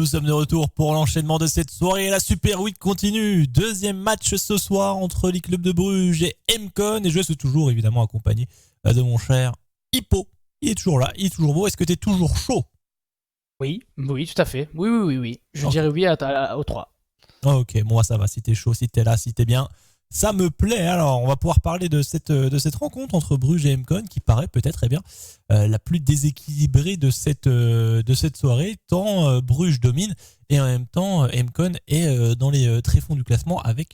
sommes de retour pour l'enchaînement de cette soirée. La Super Week continue. Deuxième match ce soir entre les clubs de Bruges et Emcon. Et je suis toujours évidemment accompagné de mon cher Hippo. Il est toujours là, il est toujours beau. Est-ce que tu es toujours chaud? Oui, tout à fait. Oui. Je dirais oui aux 3. Ok, moi ça va. Si t'es chaud, si t'es là, si t'es bien, ça me plaît. Alors, on va pouvoir parler de cette rencontre entre Bruges et Emcon qui paraît peut-être la plus déséquilibrée de cette soirée, tant Bruges domine et en même temps Emcon est dans les tréfonds du classement avec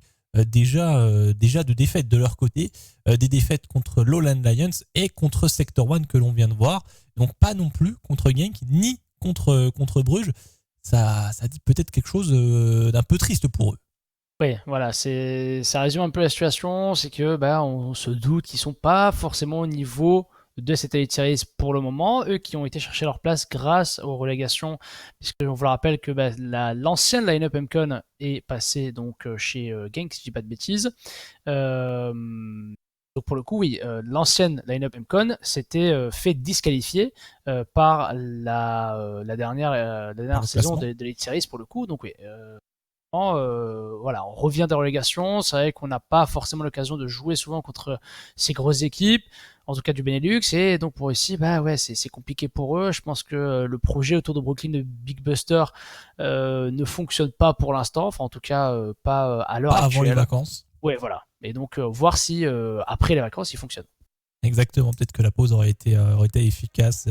déjà 2 défaites de leur côté, des défaites contre Lowland Lions et contre Sector One que l'on vient de voir, donc pas non plus contre Genk ni contre Bruges. Ça dit peut-être quelque chose d'un peu triste pour eux. Oui, voilà, ça résume un peu la situation, c'est que on se doute qu'ils sont pas forcément au niveau de cette Elite Series pour le moment, eux qui ont été chercher leur place grâce aux relégations, puisque on vous le rappelle que l'ancienne line-up Emcon est passée donc chez Genk, si je dis pas de bêtises. Donc pour le coup, oui, l'ancienne line-up Emcon s'était fait disqualifier par la dernière saison de l'Elite Series pour le coup, donc oui. Voilà, on revient des relégations. C'est vrai qu'on n'a pas forcément l'occasion de jouer souvent contre ces grosses équipes, en tout cas du Benelux, et donc pour ici, c'est compliqué pour eux. Je pense que le projet autour de Brooklyn de Big Buster ne fonctionne pas pour l'instant, enfin en tout cas pas à l'heure actuelle. Avant les vacances. Ouais, voilà. Et donc voir si après les vacances, il fonctionne. Exactement, peut-être que la pause aurait été efficace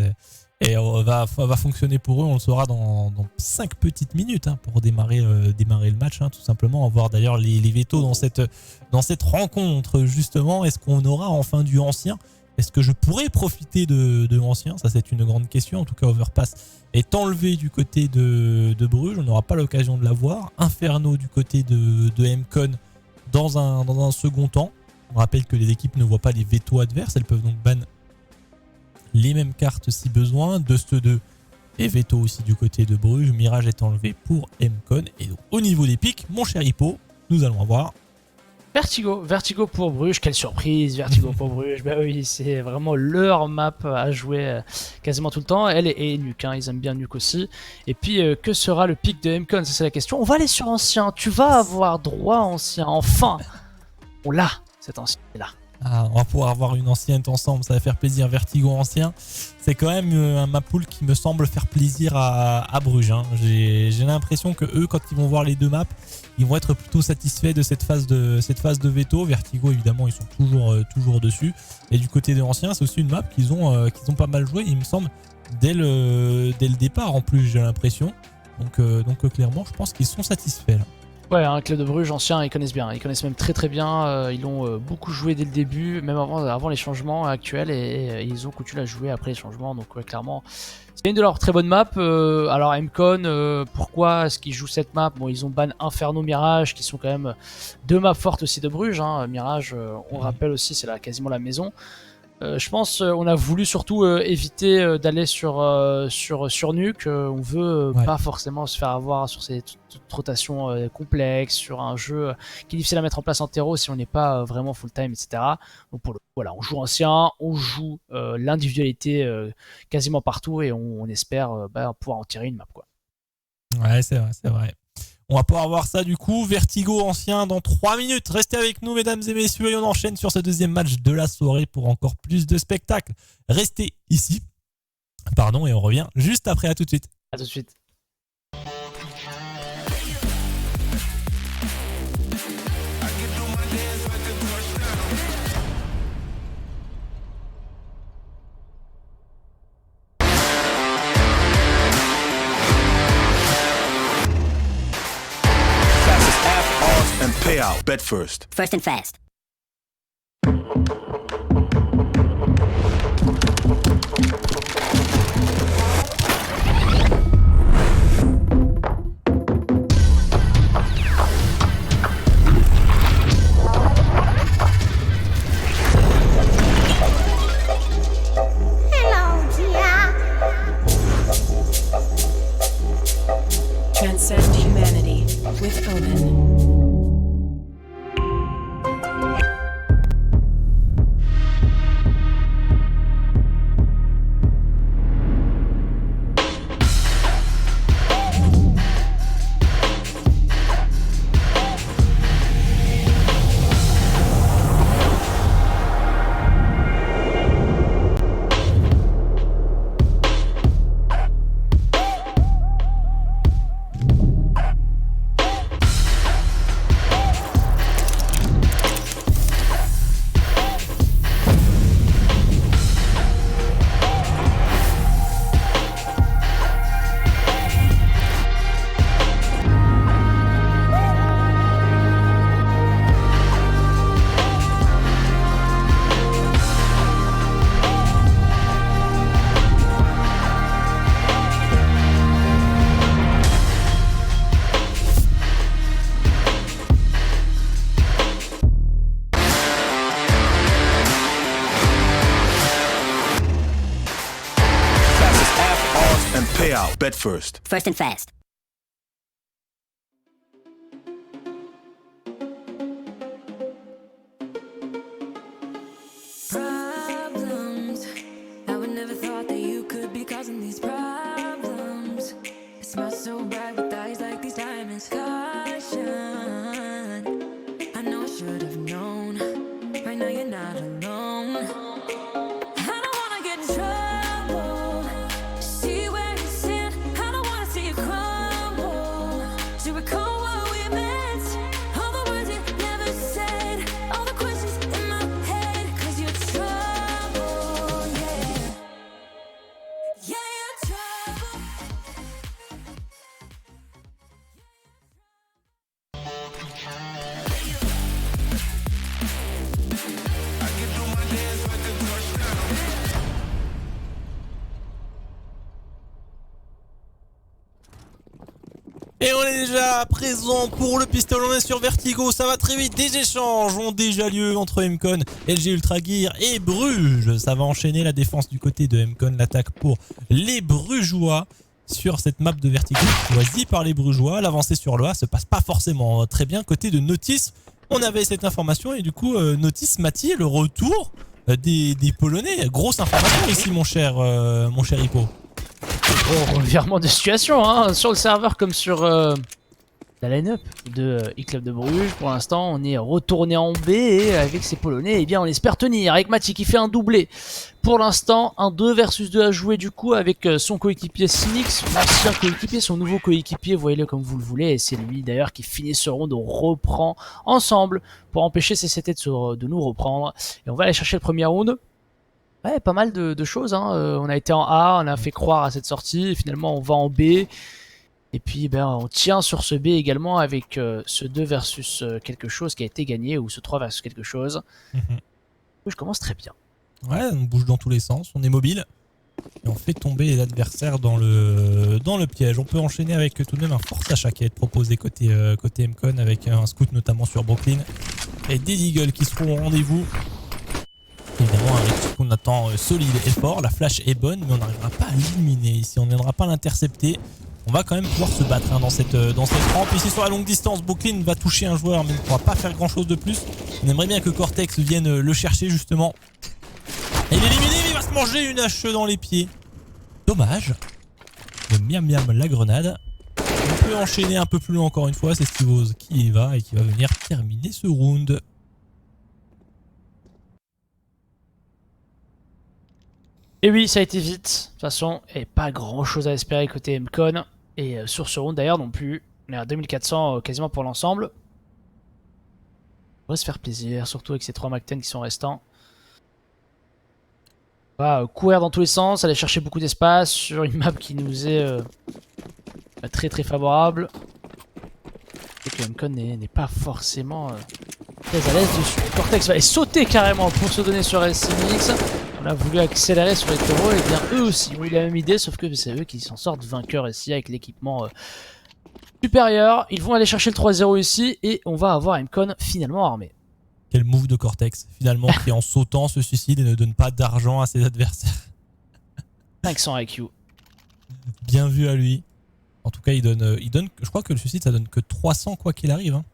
et va fonctionner pour eux. On le saura dans 5 petites minutes pour démarrer le match, tout simplement. On va voir d'ailleurs les vétos dans cette rencontre, justement. Est-ce qu'on aura enfin du ancien? Est-ce que je pourrais profiter de ancien? Ça, c'est une grande question. En tout cas, Overpass est enlevé du côté de Bruges. On n'aura pas l'occasion de l'avoir. Inferno du côté de Emcon dans un second temps. On rappelle que les équipes ne voient pas les vétos adverses. Elles peuvent donc ban les mêmes cartes si besoin. Dust 2 et veto aussi du côté de Bruges. Mirage est enlevé pour Emcon. Et donc au niveau des pics, mon cher Hippo, nous allons avoir Vertigo pour Bruges. Quelle surprise, Vertigo pour Bruges. Oui, c'est vraiment leur map à jouer quasiment tout le temps. Elle est nuque, ils aiment bien nuque aussi. Et puis que sera le pic de Emcon? Ça c'est la question. On va aller sur ancien. Tu vas avoir droit à ancien. Enfin, on l'a, cet ancien est là. On va pouvoir avoir une ancienne ensemble, ça va faire plaisir. Vertigo ancien, c'est quand même un map pool qui me semble faire plaisir à Bruges. J'ai l'impression que eux, quand ils vont voir les 2 maps, ils vont être plutôt satisfaits de cette phase de veto. Vertigo, évidemment, ils sont toujours dessus. Et du côté des anciens, c'est aussi une map qu'ils ont pas mal joué, il me semble, dès le départ en plus, j'ai l'impression. Donc clairement, je pense qu'ils sont satisfaits là. Ouais, un club de Bruges ancien, ils connaissent bien. Ils connaissent même très bien. Ils l'ont beaucoup joué dès le début, même avant les changements actuels, et ils ont coutume à jouer après les changements. Donc ouais, clairement, c'est une de leurs très bonnes maps. Alors Emcon, pourquoi est-ce qu'ils jouent cette map? Bon, ils ont ban Inferno, Mirage, qui sont quand même 2 maps fortes aussi de Bruges. Mirage, on rappelle aussi, c'est quasiment la maison. Je pense on a voulu surtout éviter d'aller sur Nuke. On veut pas forcément se faire avoir sur ces rotations complexes, sur un jeu qui est difficile à mettre en place en terreau si on n'est pas vraiment full time, etc. Donc voilà, on joue ancien, on joue l'individualité quasiment partout, et on espère pouvoir en tirer une map, quoi. Ouais, c'est vrai. On va pouvoir voir ça du coup. Vertigo ancien dans 3 minutes. Restez avec nous, mesdames et messieurs, et on enchaîne sur ce deuxième match de la soirée pour encore plus de spectacles. Restez ici. Et on revient juste après. À tout de suite. À tout de suite. Payout. Bet first. First and fast. Hello, dear. Transcend humanity with Omen. Bet first. First and fast. Problems. I would never thought that you could be causing these problems. It smells so bad with eyes like these diamonds. Caution. I know I should have known. Right now you're not alone. I don't wanna get in trouble. See where you stand. I don't wanna see you crumble. Do you recall what we meant? All the words you never said. All the questions in my head. 'Cause you're trouble, yeah. Yeah, you're trouble. Et on est déjà à présent pour le pistolet, on est sur Vertigo, ça va très vite, des échanges ont déjà lieu entre Mcon, LG Ultra Gear et Bruges. Ça va enchaîner la défense du côté de Mcon, l'attaque pour les Brugeois sur cette map de Vertigo choisie par les Brugeois. L'avancée sur l'OA se passe pas forcément très bien côté de Notice. On avait cette information et du coup Notice Mati, le retour des Polonais. Grosse information ici mon cher Hippo. Bon, revirement de situation hein, sur le serveur comme sur la line-up de E-Club de Bruges. Pour l'instant, on est retourné en B et avec ces Polonais, eh bien, on espère tenir. Avec Mati qui fait un doublé. Pour l'instant, un 2 versus 2 à jouer du coup avec son coéquipier Cynix, son ancien coéquipier, son nouveau coéquipier, voyez-le comme vous le voulez. Et c'est lui d'ailleurs qui finit ce round, on reprend ensemble pour empêcher CCT de nous reprendre. Et on va aller chercher le premier round. Ouais, pas mal de choses. Hein. On a été en A, on a fait croire à cette sortie. Et finalement, on va en B. Et puis, ben, on tient sur ce B également avec ce 2 versus quelque chose qui a été gagné ou ce 3 versus quelque chose. Je commence très bien. Ouais, on bouge dans tous les sens, on est mobile. Et on fait tomber les adversaires dans le piège. On peut enchaîner avec tout de même un force achat qui va être proposé côté Mcon avec un scout notamment sur Brooklyn. Et des Eagles qui seront au rendez-vous. Évidemment, un Rick qu'on attend solide et fort. La flash est bonne, mais on n'arrivera pas à l'éliminer ici. On ne viendra pas l'intercepter. On va quand même pouvoir se battre hein, dans cette rampe. Ici sur la longue distance, Brooklyn va toucher un joueur, mais il ne pourra pas faire grand chose de plus. On aimerait bien que Cortex vienne le chercher justement. Et il est éliminé, mais il va se manger une hache dans les pieds. Dommage. Le miam miam la grenade. On peut enchaîner un peu plus loin encore une fois. C'est Stivoz qui y va et qui va venir terminer ce round. Et oui, ça a été vite, de toute façon, et pas grand chose à espérer côté Mcon. Et sur ce round d'ailleurs non plus, on est à 2400 quasiment pour l'ensemble. On va se faire plaisir, surtout avec ces 3 Mac-10 qui sont restants. On va courir dans tous les sens, aller chercher beaucoup d'espace sur une map qui nous est très très favorable. Et que Mcon n'est pas forcément très à l'aise dessus. Cortex va aller sauter carrément pour se donner sur SCMX. On a voulu accélérer sur les taureaux, et bien eux aussi ont eu la même idée, sauf que c'est eux qui s'en sortent vainqueurs ici avec l'équipement supérieur. Ils vont aller chercher le 3-0 ici et on va avoir Mcon finalement armé. Quel move de Cortex finalement qui en sautant se suicide et ne donne pas d'argent à ses adversaires. 500 IQ. Bien vu à lui. En tout cas il donne, je crois que le suicide ça donne que 300 quoi qu'il arrive. Hein.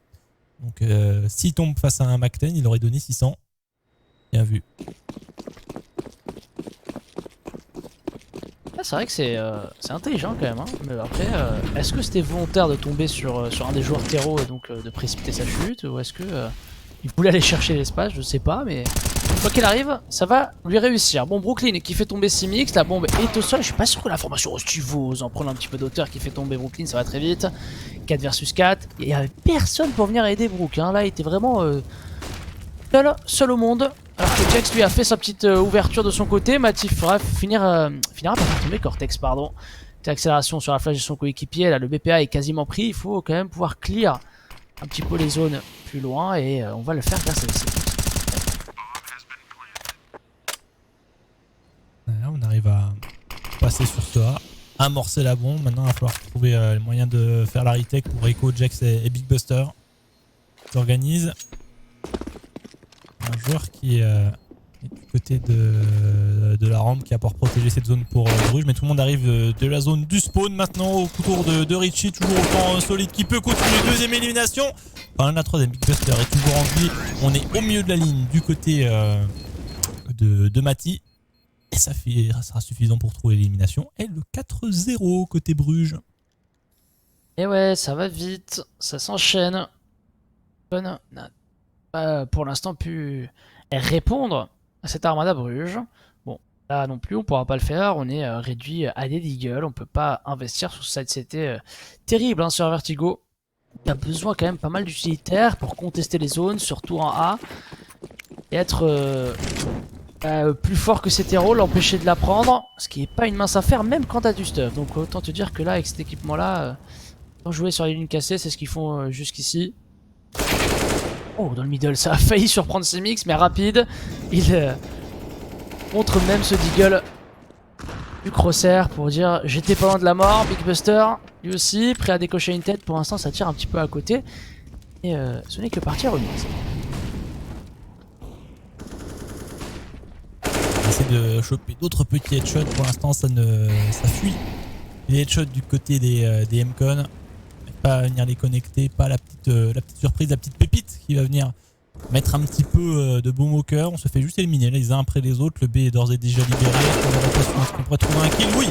Donc s'il tombe face à un Mac-10 il aurait donné 600. Bien vu. C'est vrai que c'est intelligent quand même, hein. Mais après, est-ce que c'était volontaire de tomber sur un des joueurs terreau et donc de précipiter sa chute, ou est-ce que il voulait aller chercher l'espace, je sais pas, mais quoi qu'il arrive, ça va lui réussir. Bon, Brooklyn qui fait tomber Cymix, la bombe est au sol, je suis pas sûr que la formation Stivoz en prenant un petit peu d'auteur qui fait tomber Brooklyn, ça va très vite. 4 versus 4, il y avait personne pour venir aider Brook, hein. Là il était vraiment seul au monde. Alors que Jax lui a fait sa petite ouverture de son côté, Matif finira par faire tomber Cortex, pardon. Petite accélération sur la flash de son coéquipier, là le BPA est quasiment pris, il faut quand même pouvoir clear un petit peu les zones plus loin et on va le faire grâce à ici. On arrive à passer sur ce A, amorcer la bombe, maintenant il va falloir trouver le moyen de faire la retake pour Echo, Jax et Big Buster. S'organise. Un joueur qui Et du côté de la rampe qui a pour protéger cette zone pour Bruges. Mais tout le monde arrive de la zone du spawn maintenant au tour de Richie. Toujours autant solide qui peut continuer. Deuxième élimination. Enfin, la troisième. Big Buster est toujours en vie. On est au milieu de la ligne du côté de Mati. Et ça sera suffisant pour trouver l'élimination. Et le 4-0 côté Bruges. Et ouais, ça va vite, ça s'enchaîne. On n'a pas pour l'instant pu répondre à cette armada Bruges. Bon, là non plus, on pourra pas le faire. On est réduit à des deagles. On peut pas investir sur cette CT terrible sur Vertigo. Il y a besoin quand même pas mal d'utilitaires pour contester les zones, surtout en A. Et être plus fort que cet héros, l'empêcher de la prendre. Ce qui est pas une mince affaire, même quand t'as du stuff. Donc autant te dire que là, avec cet équipement-là, jouer sur les lignes cassées, c'est ce qu'ils font jusqu'ici. Oh, dans le middle, ça a failli surprendre Simix, mais rapide. Il montre même ce deagle du crosshair pour dire j'étais pas loin de la mort. Big Buster, lui aussi, prêt à décocher une tête. Pour l'instant, ça tire un petit peu à côté. Et ce n'est que partie remise. On essaie de choper d'autres petits headshots. Pour l'instant, ça fuit. Les headshots du côté des MCon. Pas venir les connecter, pas la petite surprise, la petite pépite qui va venir mettre un petit peu de baume au cœur. On se fait juste éliminer les uns après les autres. Le B est d'ores et déjà libéré. Est-ce qu'on pourrait trouver un kill? Oui.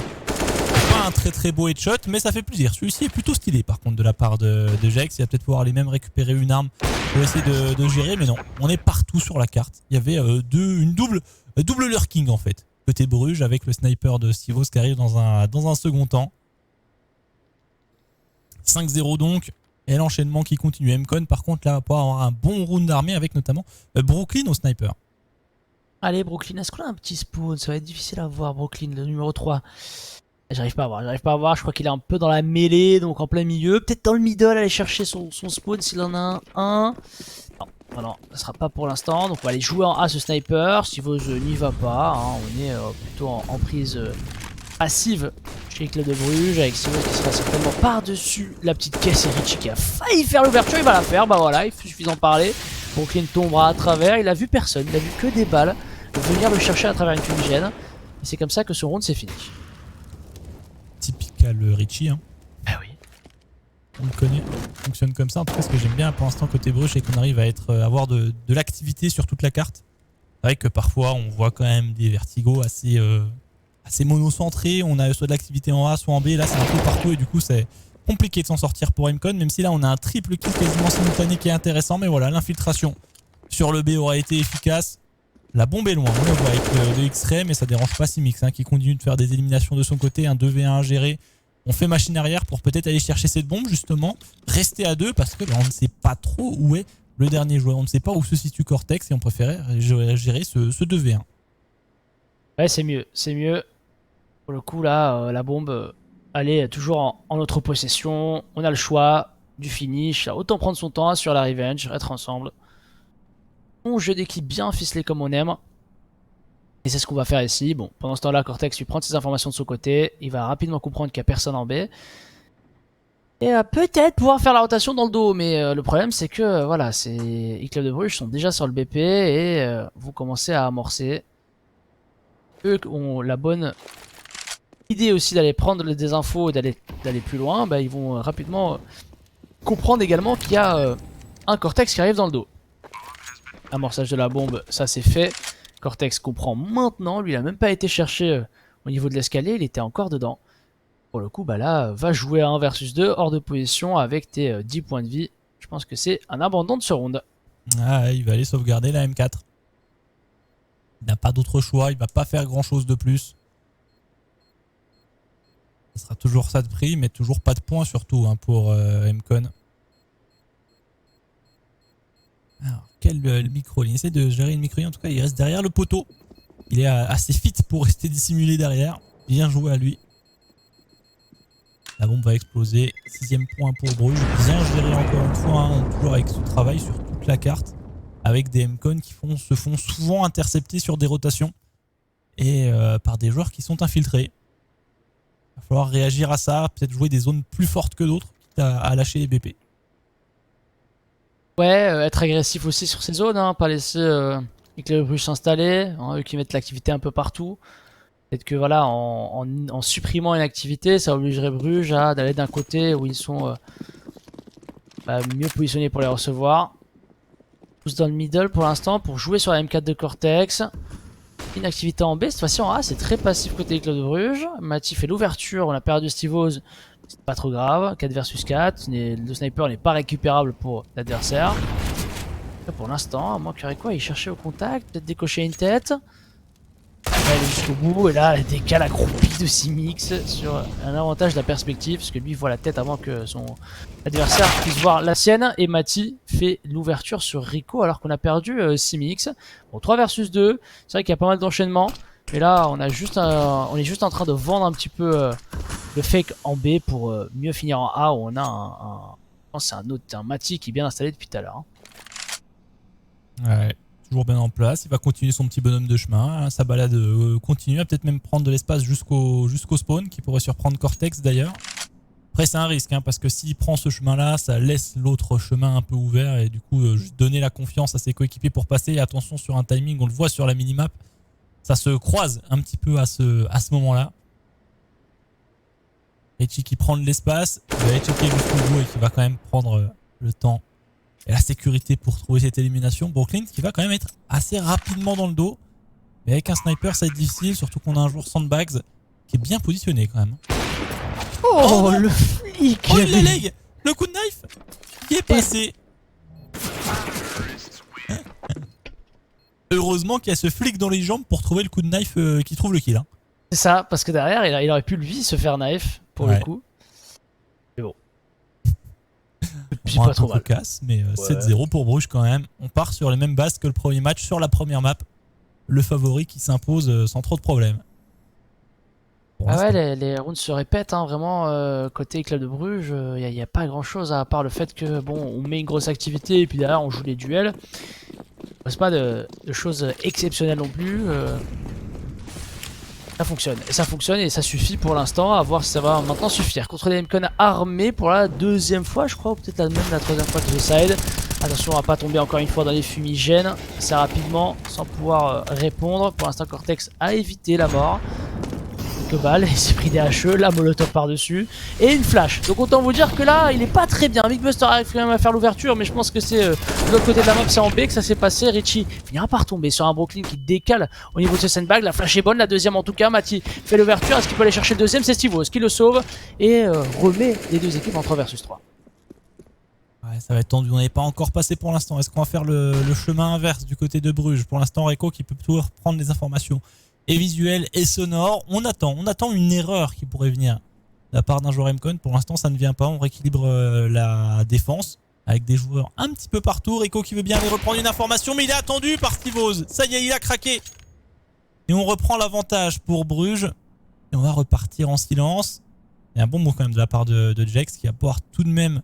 Pas un très beau headshot, mais ça fait plaisir. Celui-ci est plutôt stylé par contre de la part de Jax. Il va peut-être pouvoir aller même récupérer une arme pour essayer de gérer, mais non. On est partout sur la carte. Il y avait une double lurking en fait. Côté Bruges avec le sniper de Sivos qui arrive dans un second temps. 5-0 donc, et l'enchaînement qui continue. MCon par contre là va pouvoir avoir un bon round d'armée avec notamment Brooklyn au sniper. Allez Brooklyn, est-ce qu'on a un petit spawn? Ça va être difficile à voir Brooklyn, le numéro 3. J'arrive pas à voir, je crois qu'il est un peu dans la mêlée, donc en plein milieu. Peut-être dans le middle, aller chercher son spawn s'il en a un. Non, ça sera pas pour l'instant, donc on va aller jouer en A ce sniper. Sivos n'y va pas, hein. On est plutôt en prise passive chez les clubs de Bruges, avec Sivos qui sera certainement par-dessus la petite caisse et Richie qui a failli faire l'ouverture, il va la faire, bah voilà, il suffit d'en parler. Brooklyn tombera à travers, il a vu personne, il a vu que des balles venir le chercher à travers une fumigène. Et c'est comme ça que ce round s'est fini. Typical Richie, hein. Ah oui. On le connaît, il fonctionne comme ça. En tout cas, ce que j'aime bien pour l'instant côté Bruges, c'est qu'on arrive à avoir de l'activité sur toute la carte. C'est vrai que parfois, on voit quand même des vertigos assez monocentrés. On a soit de l'activité en A, soit en B. Là, c'est un peu partout et du coup, c'est compliqué de s'en sortir pour MCon. Même si là, on a un triple kill quasiment simultané qui est intéressant. Mais voilà, l'infiltration sur le B aura été efficace. La bombe est loin, on le voit avec le X-Ray, mais ça dérange pas Simix hein, qui continue de faire des éliminations de son côté. Un 2v1 géré. On fait machine arrière pour peut-être aller chercher cette bombe justement. Rester à 2 parce que on ne sait pas trop où est le dernier joueur. On ne sait pas où se situe Cortex et on préférait gérer ce 2v1. Ouais, c'est mieux. Pour le coup, là, la bombe, elle est toujours en notre possession. On a le choix du finish. Autant prendre son temps sur la revenge, être ensemble. Bon jeu d'équipe bien ficelé comme on aime. Et c'est ce qu'on va faire ici. Bon, pendant ce temps-là, Cortex lui prend ses informations de son côté. Il va rapidement comprendre qu'il n'y a personne en B. Et peut-être pouvoir faire la rotation dans le dos. Mais le problème, c'est que voilà, les clubs de Bruges sont déjà sur le BP et vont commencer à amorcer. Eux ont la bonne idée aussi d'aller prendre des infos et d'aller plus loin. Bah, ils vont rapidement comprendre également qu'il y a un Cortex qui arrive dans le dos. Amorçage de la bombe, ça c'est fait. Cortex comprend maintenant, lui il a même pas été cherché au niveau de l'escalier, il était encore dedans. Pour le coup, bah là, va jouer à 1 versus 2, hors de position avec tes 10 points de vie. Je pense que c'est un abandon de ce round. Ah, il va aller sauvegarder la M4. Il n'a pas d'autre choix, il va pas faire grand chose de plus. Ce sera toujours ça de prix, mais toujours pas de points surtout hein, pour MCon. Alors, quel micro? Il essaie de gérer une micro, en tout cas il reste derrière le poteau. Il est assez fit pour rester dissimulé derrière. Bien joué à lui. La bombe va exploser. 6ème point pour Bruges. Bien géré encore une fois, hein, toujours avec ce travail sur toute la carte. Avec des MCon qui se font souvent intercepter sur des rotations. Et par des joueurs qui sont infiltrés. Il va falloir réagir à ça. Peut-être jouer des zones plus fortes que d'autres. Quitte à lâcher les BP. Ouais, être agressif aussi sur ces zones, hein, pas laisser et que les Bruges s'installer, hein, eux qui mettent l'activité un peu partout. Peut-être que voilà, en supprimant une activité, ça obligerait Bruges à d'aller d'un côté où ils sont mieux positionnés pour les recevoir. Tous dans le middle pour l'instant pour jouer sur la M4 de Cortex. Une activité en B, cette fois-ci en A, c'est très passif côté des clubs de Bruges. Mati fait l'ouverture, on a perdu Stivos, c'est pas trop grave. 4 versus 4, le sniper n'est pas récupérable pour l'adversaire. Pour l'instant, à moins que quoi, il cherchait au contact, peut-être décocher une tête. Il est jusqu'au bout, et là, il décale accroupi de Simix sur un avantage de la perspective, parce que lui voit la tête avant que son adversaire puisse voir la sienne, et Mati fait l'ouverture sur Rico alors qu'on a perdu Simix. Bon, 3 versus 2, c'est vrai qu'il y a pas mal d'enchaînements, mais là, on est juste en train de vendre un petit peu le fake en B pour mieux finir en A, où on a c'est un Mati qui est bien installé depuis tout à l'heure. Hein. Ouais, toujours bien en place. Il va continuer son petit bonhomme de chemin. Hein, sa balade continue. Il va peut-être même prendre de l'espace jusqu'au spawn, qui pourrait surprendre Cortex d'ailleurs. Après, c'est un risque, hein, parce que s'il prend ce chemin-là, ça laisse l'autre chemin un peu ouvert. Et du coup, juste donner la confiance à ses coéquipiers pour passer. Et attention sur un timing, on le voit sur la minimap. Ça se croise un petit peu à ce moment-là. Richie qui prend de l'espace. Il va aller checker jusqu'au bout et qui va quand même prendre le temps et la sécurité pour trouver cette élimination. Brooklyn qui va quand même être assez rapidement dans le dos. Mais avec un sniper, ça va être difficile, surtout qu'on a un joueur Sandbags qui est bien positionné quand même. Oh, le flic! Oh, le leg! Le coup de knife qui est passé. Heureusement qu'il y a ce flic dans les jambes pour trouver le coup de knife qui trouve le kill. Hein. C'est ça, parce que derrière, il aurait pu lui se faire knife pour le coup. Mais bon. C'est pas trop mal. Casse, mais 7-0 pour Bruges quand même. On part sur les mêmes bases que le premier match sur la première map. Le favori qui s'impose sans trop de problèmes. Ah ouais, les rounds se répètent, hein, vraiment. Côté club de Bruges, il n'y a pas grand chose à part le fait que bon, on met une grosse activité et puis derrière on joue les duels. C'est pas de choses exceptionnelles non plus. Ça fonctionne et ça suffit pour l'instant, à voir si ça va maintenant suffire. Contre les Mcon armés pour la deuxième fois, je crois, ou peut-être même la troisième fois que je side. Attention à pas tomber encore une fois dans les fumigènes assez rapidement sans pouvoir répondre. Pour l'instant, Cortex a évité la mort. Quelques balles, il s'est pris des HE, la molotov par-dessus et une flash. Donc autant vous dire que là, il est pas très bien. Big Buster arrive quand même à faire l'ouverture, mais je pense que c'est de l'autre côté de la map, c'est en B que ça s'est passé. Richie finira par tomber sur un Brooklyn qui décale au niveau de ce sandbag. La flash est bonne, la deuxième en tout cas. Mati fait l'ouverture. Est-ce qu'il peut aller chercher le deuxième? C'est Stivos qui le sauve et remet les deux équipes en 3 versus 3. Ouais, ça va être tendu. On n'est pas encore passé pour l'instant. Est-ce qu'on va faire le chemin inverse du côté de Bruges? Pour l'instant, Rico qui peut toujours prendre les informations et visuel et sonore. On attend une erreur qui pourrait venir de la part d'un joueur Mcon. Pour l'instant, ça ne vient pas. On rééquilibre la défense avec des joueurs un petit peu partout. Rico qui veut bien aller reprendre une information, mais il est attendu par Stivos. Ça y est, il a craqué. Et on reprend l'avantage pour Bruges. Et on va repartir en silence. Il y a un bon mot quand même de la part de Jex qui va pouvoir tout de même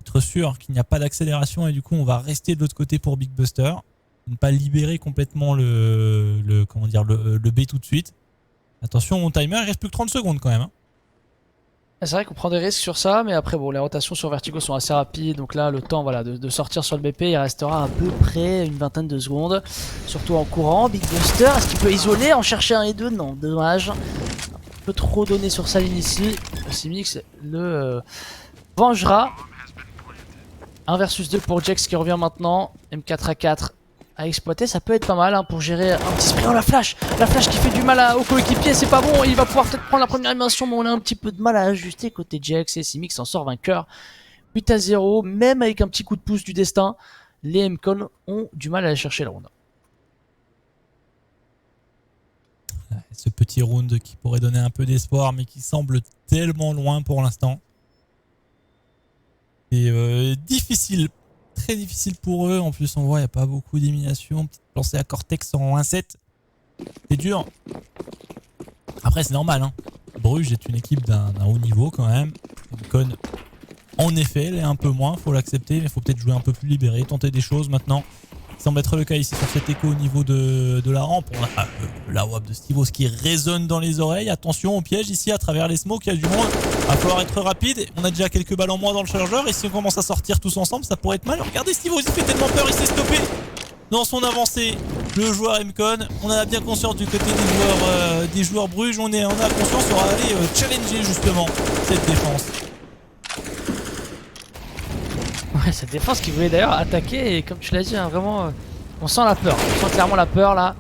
être sûr qu'il n'y a pas d'accélération. Et du coup, on va rester de l'autre côté pour Big Buster. Ne pas libérer complètement le B tout de suite. Attention, mon timer, il reste plus que 30 secondes quand même. Hein. C'est vrai qu'on prend des risques sur ça, mais après bon, les rotations sur Vertigo sont assez rapides, donc là le temps voilà, de sortir sur le BP, il restera à peu près une vingtaine de secondes, surtout en courant. Big Buster, est-ce qu'il peut isoler, en chercher un et deux? Non, dommage. Un peu trop donné sur sa ligne ici. Simix le vengera. 1 versus 2 pour Jex qui revient maintenant. M4A4 à exploiter, ça peut être pas mal hein, pour gérer un petit spray. Oh la flash qui fait du mal au coéquipier, c'est pas bon. Il va pouvoir peut-être prendre la première dimension, mais on a un petit peu de mal à ajuster côté Jex et Simix s'en sort vainqueur. 8-0, même avec un petit coup de pouce du destin, les Mcon ont du mal à aller chercher la round. Ce petit round qui pourrait donner un peu d'espoir, mais qui semble tellement loin pour l'instant. C'est difficile. Très difficile pour eux. En plus, on voit, il n'y a pas beaucoup d'élimination. Petite lancée à Cortex en 1-7. C'est dur. Après, c'est normal. Hein. Bruges est une équipe d'un haut niveau quand même. Mcon, en effet, elle est un peu moins. Il faut l'accepter. Mais il faut peut-être jouer un peu plus libéré. Tenter des choses maintenant. Ça semble être le cas ici sur cet écho au niveau de la rampe. On a la WAP de Stivos qui résonne dans les oreilles. Attention au piège ici à travers les smokes. Il y a du monde. Il va falloir être rapide. On a déjà quelques balles en moins dans le chargeur. Et si on commence à sortir tous ensemble, ça pourrait être mal. Regardez Stivos, il fait tellement peur. Il s'est stoppé. dans son avancée, le joueur Mcon. On a bien conscience du côté des joueurs Bruges. On a conscience qu'on va aller challenger justement cette défense. Ouais, cette défense qui voulait d'ailleurs attaquer, et comme tu l'as dit, hein, vraiment, on sent la peur. On sent clairement la peur là,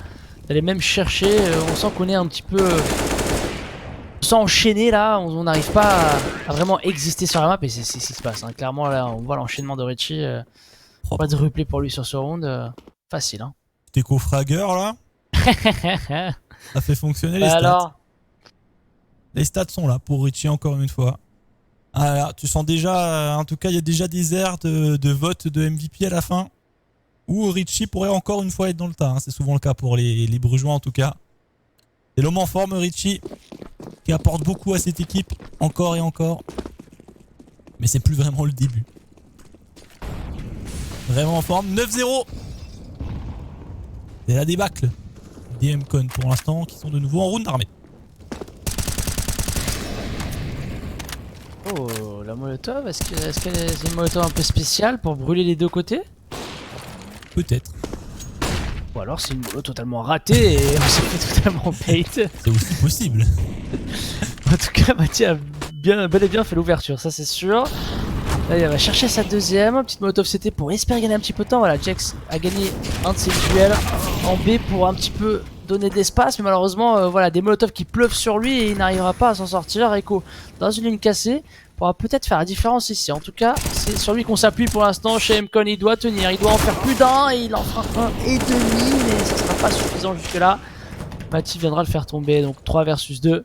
d'aller même chercher. On sent qu'on est un petit peu. On sent enchaîné là, on n'arrive pas à vraiment exister sur la map, et c'est ce qui se passe. Hein. Clairement, là, on voit l'enchaînement de Richie. Pas de replay pour lui sur ce round. Facile. Hein. T'es co-fragger là. Ça fait fonctionner les stats. Alors, les stats sont là pour Richie encore une fois. Alors, tu sens déjà, en tout cas, il y a déjà des airs de vote de MVP à la fin. Où Richie pourrait encore une fois être dans le tas. Hein. C'est souvent le cas pour les Brugeois en tout cas. C'est l'homme en forme, Richie, qui apporte beaucoup à cette équipe, encore et encore. Mais c'est plus vraiment le début. Vraiment en forme. 9-0. C'est la débâcle des Mcon pour l'instant, qui sont de nouveau en round d'armée. oh, la molotov, est-ce qu'elle est une molotov un peu spéciale pour brûler les deux côtés? Peut-être. Ou alors c'est une molotov totalement ratée et on s'est fait totalement bait. C'est aussi possible. En tout cas, Mathieu a bel et bien fait l'ouverture, ça c'est sûr. Là, il va chercher sa deuxième. Petite molotov CT pour espérer gagner un petit peu de temps. Voilà, Jax a gagné un de ses duels en B pour un petit peu donner de l'espace. Mais malheureusement, voilà, des molotovs qui pleuvent sur lui et il n'arrivera pas à s'en sortir. Echo, dans une ligne cassée, pourra peut-être faire la différence ici. En tout cas, c'est sur lui qu'on s'appuie pour l'instant. Chez Mcon, il doit tenir. Il doit en faire plus d'un et il en fera un et demi. Mais ça sera pas suffisant jusque-là. Mathieu viendra le faire tomber. Donc 3 versus 2.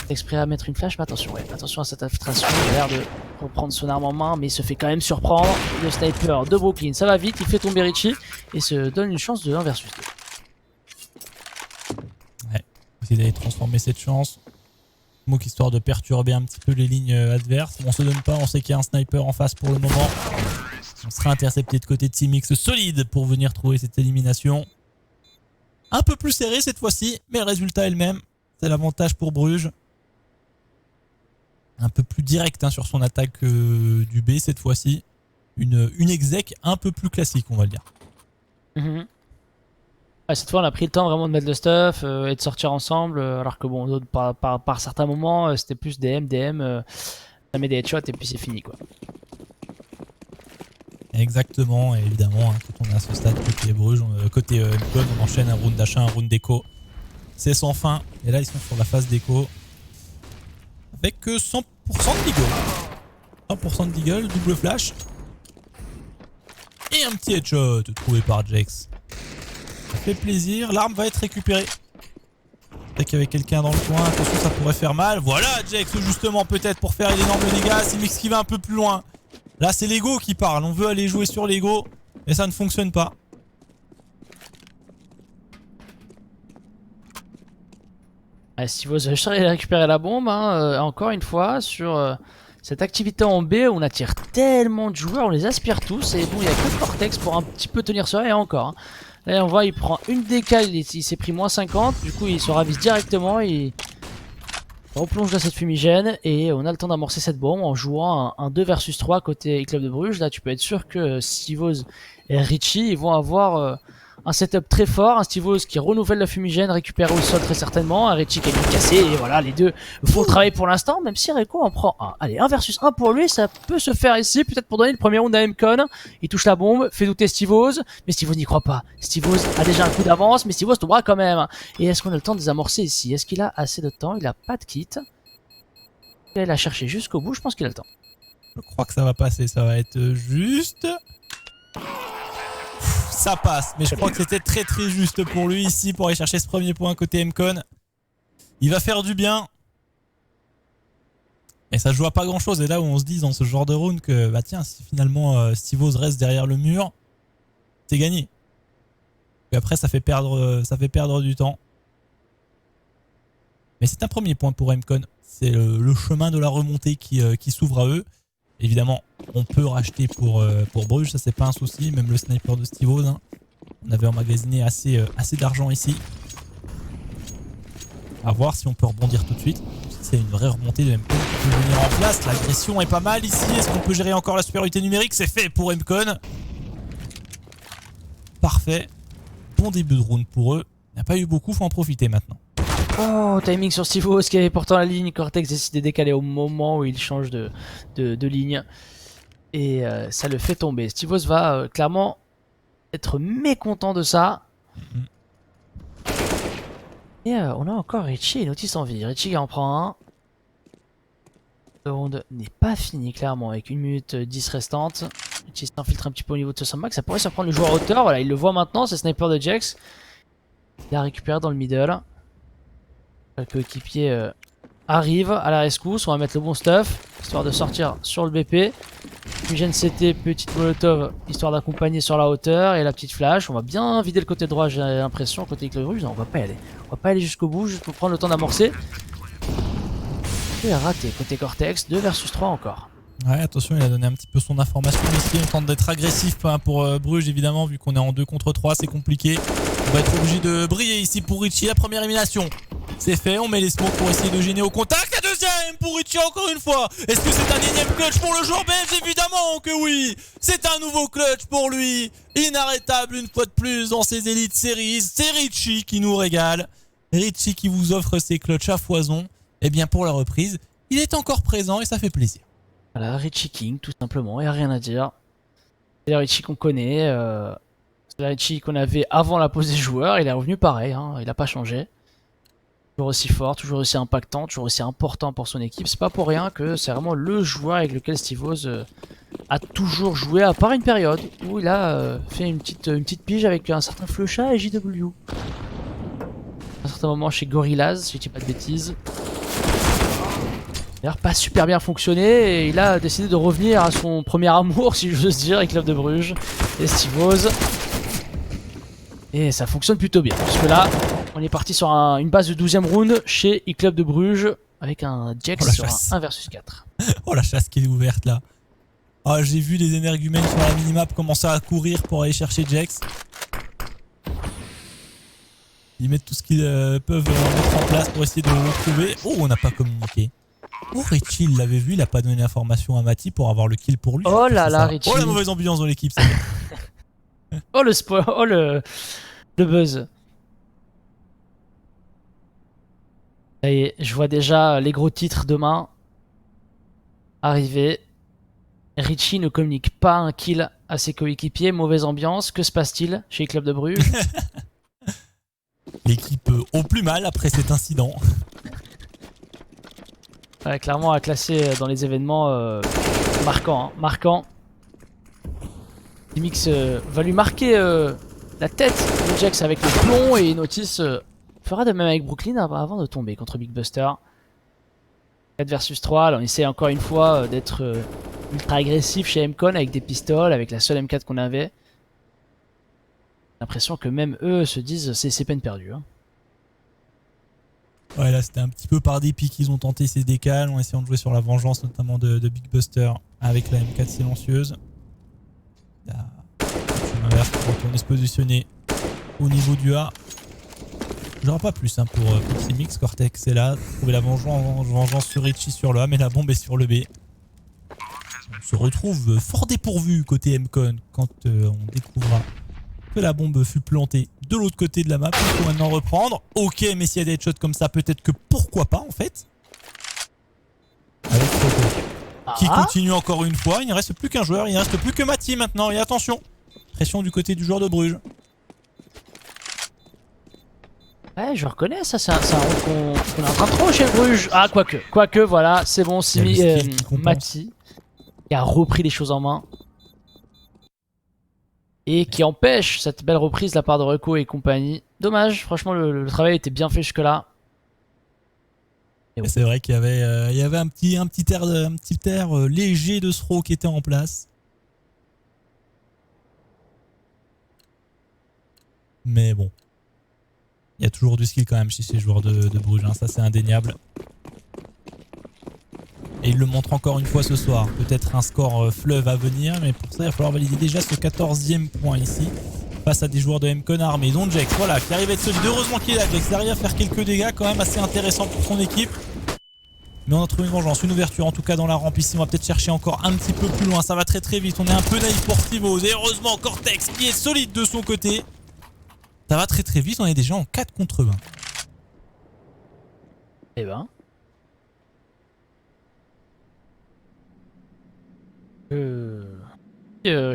Exprès à mettre une flash, mais attention, ouais, attention à cette infiltration. Il a l'air de reprendre son arme en main, mais il se fait quand même surprendre. Le sniper de Brooklyn, ça va vite, il fait tomber Richie et se donne une chance de 1 versus 2. Ouais, essayer d'aller transformer cette chance. Donc histoire de perturber un petit peu les lignes adverses. On se donne pas, on sait qu'il y a un sniper en face pour le moment. On sera intercepté de côté de Teamix solide pour venir trouver cette élimination. Un peu plus serré cette fois-ci, mais le résultat est le même. C'est l'avantage pour Bruges. Un peu plus direct hein, sur son attaque du B cette fois-ci. Une exec un peu plus classique, on va le dire. Ouais, cette fois, on a pris le temps vraiment de mettre le stuff et de sortir ensemble. Alors que bon, par certains moments, c'était plus DM, ça met des headshots et puis c'est fini quoi. Exactement, et évidemment, hein, quand on est à ce stade côté Bruges, côté Mcon, on enchaîne un round d'achat, un round d'écho. C'est sans fin. Et là, ils sont sur la phase d'écho. Avec 100% de deagle. 100% de deagle, double flash. Et un petit headshot trouvé par Jax. Ça fait plaisir. L'arme va être récupérée. Peut-être qu'il y avait quelqu'un dans le coin. Attention, ça pourrait faire mal. Voilà Jax, justement, peut-être pour faire d'énormes dégâts. C'est Mix qui va un peu plus loin. Là, c'est l'ego qui parle. On veut aller jouer sur l'ego. Mais ça ne fonctionne pas. Stivos va aller récupérer la bombe, hein, encore une fois, sur cette activité en B, on attire tellement de joueurs, on les aspire tous, et bon, il n'y a que Cortex pour un petit peu tenir ça, et encore. Hein. Là, on voit, il prend une décale, il s'est pris moins 50, du coup, il se ravise directement, il replonge dans cette fumigène, et on a le temps d'amorcer cette bombe en jouant un 2 versus 3 côté Club de Bruges. Là, tu peux être sûr que Stivos et Richie, ils vont avoir... un setup très fort, un Stivos qui renouvelle la fumigène, récupère au sol très certainement, un Richie qui est cassé, et voilà, les deux font le travail pour l'instant, même si Reiko en prend un. Allez, 1 versus 1 pour lui, ça peut se faire ici, peut-être pour donner le premier round à Mcon. Il touche la bombe, fait douter Stivos, mais Stivos n'y croit pas. Stivos a déjà un coup d'avance, mais Stivos tombera quand même. Et est-ce qu'on a le temps de désamorcer ici? Est-ce qu'il a assez de temps? Il a pas de kit. Il a cherché jusqu'au bout, je pense qu'il a le temps. Je crois que ça va passer, ça va être juste... Ça passe, mais je crois que c'était très très juste pour lui ici pour aller chercher ce premier point côté Mcon. Il va faire du bien. Et ça joue à pas grand chose. Et là où on se dit dans ce genre de round que bah tiens, si finalement Stivos reste derrière le mur, c'est gagné. Et après ça fait perdre du temps. Mais c'est un premier point pour Mcon. C'est le chemin de la remontée qui s'ouvre à eux. Évidemment, on peut racheter pour Bruges, ça c'est pas un souci, même le sniper de Stivos. Hein. On avait emmagasiné assez d'argent ici. A voir si on peut rebondir tout de suite. C'est une vraie remontée de Mcon qui peut venir en place. L'agression est pas mal ici. Est-ce qu'on peut gérer encore la supériorité numérique? C'est fait pour Mcon. parfait. Bon début de round pour eux. Il n'y a pas eu beaucoup, faut en profiter maintenant. Oh, timing sur Stivos qui avait pourtant la ligne. Cortex décide de décaler au moment où il change de ligne. Et ça le fait tomber. Stivos va clairement être mécontent de ça. Et on a encore Richie et Notice en vie. Richie qui en prend un. Le round n'est pas fini clairement avec 1 minute 10 restante. Richie s'infiltre un petit peu au niveau de ce sandbag. Ça pourrait surprendre le joueur à hauteur. Voilà, il le voit maintenant. C'est Sniper de Jax. Il a récupéré dans le middle. Le coéquipier arrive à la rescousse. On va mettre le bon stuff histoire de sortir sur le BP. Fugène CT, petite molotov histoire d'accompagner sur la hauteur. Et la petite flash. On va bien vider le côté droit, j'ai l'impression. Côté Club Rouge, on va pas y aller. On va pas aller jusqu'au bout, juste pour prendre le temps d'amorcer. Et raté côté Cortex, 2 versus 3 encore. Ouais, attention, il a donné un petit peu son information ici. On tente d'être agressif pour Bruges, évidemment, vu qu'on est en 2 contre 3, c'est compliqué. On va être obligé de briller ici pour Richie. La première élimination, c'est fait. On met les smokes pour essayer de gêner au contact. La deuxième pour Richie, encore une fois. Est-ce que c'est un énième clutch pour le joueur belge? Évidemment que oui. C'est un nouveau clutch pour lui. Inarrêtable une fois de plus dans ses Elite Series. C'est Richie qui nous régale. Richie qui vous offre ses clutches à foison. Et bien pour la reprise, il est encore présent et ça fait plaisir. Voilà, Richie King, tout simplement, il n'y a rien à dire. C'est la Richie qu'on connaît, c'est la Richie qu'on avait avant la pause des joueurs, il est revenu pareil, hein, il n'a pas changé. Toujours aussi fort, toujours aussi impactant, toujours aussi important pour son équipe. C'est pas pour rien que c'est vraiment le joueur avec lequel Stivos a toujours joué, à part une période où il a fait une petite pige avec un certain Flecha et JW. À un certain moment chez Gorillaz, si je dis pas de bêtises. D'ailleurs, pas super bien fonctionné et il a décidé de revenir à son premier amour, si j'ose dire, avec Club de Bruges et Stivos. Et ça fonctionne plutôt bien, parce que là, on est parti sur une base de 12ème round chez Club de Bruges avec un Jax sur un 1 versus 4. Oh la chasse qui est ouverte là. Oh, j'ai vu les énergumènes sur la minimap commencer à courir pour aller chercher Jax. Ils mettent tout ce qu'ils peuvent mettre en place pour essayer de le retrouver. Oh, on n'a pas communiqué. Oh, Richie, il l'avait vu, il a pas donné l'information à Mati pour avoir le kill pour lui. Oh là là, Richie. Oh la mauvaise ambiance dans l'équipe, c'est bien. Oh le spoil, oh le buzz. Ça y est, je vois déjà les gros titres demain arriver. Richie ne communique pas un kill à ses coéquipiers, mauvaise ambiance. Que se passe-t-il chez Club de Bruges? L'équipe au plus mal après cet incident. Ouais, clairement à classer dans les événements marquants. Hein. Marquant. Mix va lui marquer la tête de Jax avec le plomb et Notice fera de même avec Brooklyn avant de tomber contre Big Buster. 4 versus 3, là on essaie encore une fois d'être ultra agressif chez MCon avec des pistoles, avec la seule M4 qu'on avait. J'ai l'impression que même eux se disent c'est peine perdue. Hein. Ouais, là c'était un petit peu par dépit qu'ils ont tenté ces décales en essayant de jouer sur la vengeance notamment de Big Buster avec la M4 silencieuse. Là, inverse pour retourner se positionner au niveau du A. J'aurai pas plus hein, pour Pixie Mix. Cortex est là, trouver la vengeance sur Richie sur le A, mais la bombe est sur le B. On se retrouve fort dépourvu côté MCon quand on découvrira que la bombe fut plantée de l'autre côté de la map. Il faut maintenant reprendre. Ok, mais s'il y a des headshots comme ça, peut-être que pourquoi pas en fait. Avec Coco qui continue encore une fois. Il ne reste plus qu'un joueur, il ne reste plus que Mati maintenant. Et attention, pression du côté du joueur de Bruges. Ouais, je reconnais ça, c'est un rôle qu'on est en train de trop chez Bruges. Ah, quoique, voilà, c'est bon, Mati qui a repris les choses en main. Et qui empêche cette belle reprise de la part de Reco et compagnie. Dommage, franchement le travail était bien fait jusque là. Bon. C'est vrai qu'il y avait un petit air léger de throw qui était en place. Mais bon. Il y a toujours du skill quand même chez ces joueurs de Bruges, hein, ça c'est indéniable. Et il le montre encore une fois ce soir. Peut-être un score fleuve à venir, mais pour ça il va falloir valider déjà ce 14e point ici. Face à des joueurs de MCon armés, dont Jax, voilà, qui arrive à être solide. Heureusement qu'il est là, Jax, il arrive à faire quelques dégâts quand même assez intéressants pour son équipe. Mais on a trouvé une vengeance, une ouverture en tout cas dans la rampe ici. On va peut-être chercher encore un petit peu plus loin. Ça va très très vite. On est un peu naïf pour Stivo. Et heureusement Cortex qui est solide de son côté. Ça va très très vite. On est déjà en 4 contre 1. Eh ben.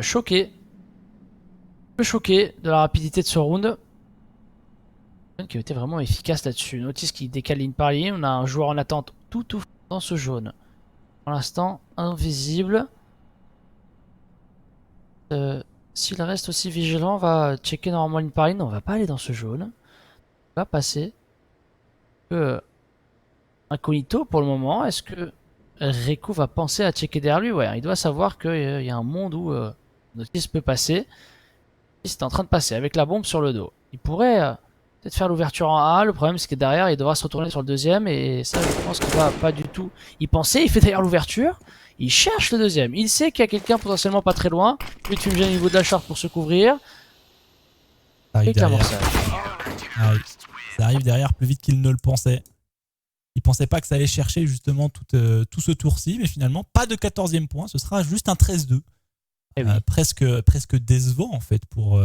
Choqué. Un peu choqué de la rapidité de ce round. Qui a été vraiment efficace là-dessus. Notice qui décale ligne par ligne. On a un joueur en attente tout dans ce jaune. Pour l'instant, invisible. S'il reste aussi vigilant, on va checker normalement ligne par ligne. On va pas aller dans ce jaune. On va passer. Incognito pour le moment. Est-ce que Reiko va penser à checker derrière lui? Ouais, il doit savoir qu'il y a un monde où Notice peut passer. Il est en train de passer avec la bombe sur le dos. Il pourrait peut-être faire l'ouverture en A. Le problème, c'est que derrière, il devra se retourner sur le deuxième. Et ça, je pense qu'il va pas du tout y penser. Il fait d'ailleurs l'ouverture. Il cherche le deuxième. Il sait qu'il y a quelqu'un potentiellement pas très loin. Lui, tu me viens au niveau de la short pour se couvrir. Ça arrive Et clairement derrière. ça. Ça arrive derrière plus vite qu'il ne le pensait. Il pensait pas que ça allait chercher justement tout ce tour-ci. Mais finalement, pas de 14e point. Ce sera juste un 13-2. Eh oui. Presque décevant en fait pour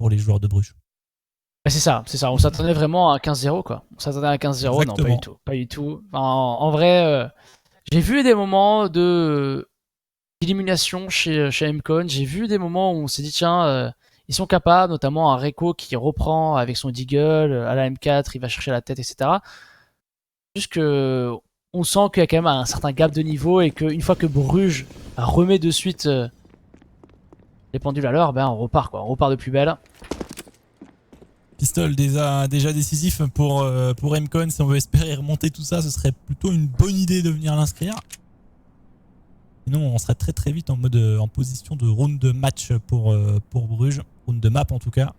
les joueurs de Bruges. Bah, c'est ça. On s'attendait vraiment à un 15-0 quoi. On s'attendait à un 15-0, non Exactement. pas du tout. Enfin, en vrai, j'ai vu des moments d'élimination chez MCon. J'ai vu des moments où on s'est dit tiens, ils sont capables, notamment un Reiko qui reprend avec son Deagle à la M4, il va chercher la tête, etc. Juste que on sent qu'il y a quand même un certain gap de niveau et qu'une fois que Bruges remet de suite les pendules à l'heure, ben on repart quoi, on repart de plus belle. Pistol déjà décisif pour MCon. Si on veut espérer remonter tout ça, ce serait plutôt une bonne idée de venir l'inscrire. Sinon, on serait très très vite en position de round de match pour Bruges. Round de map en tout cas.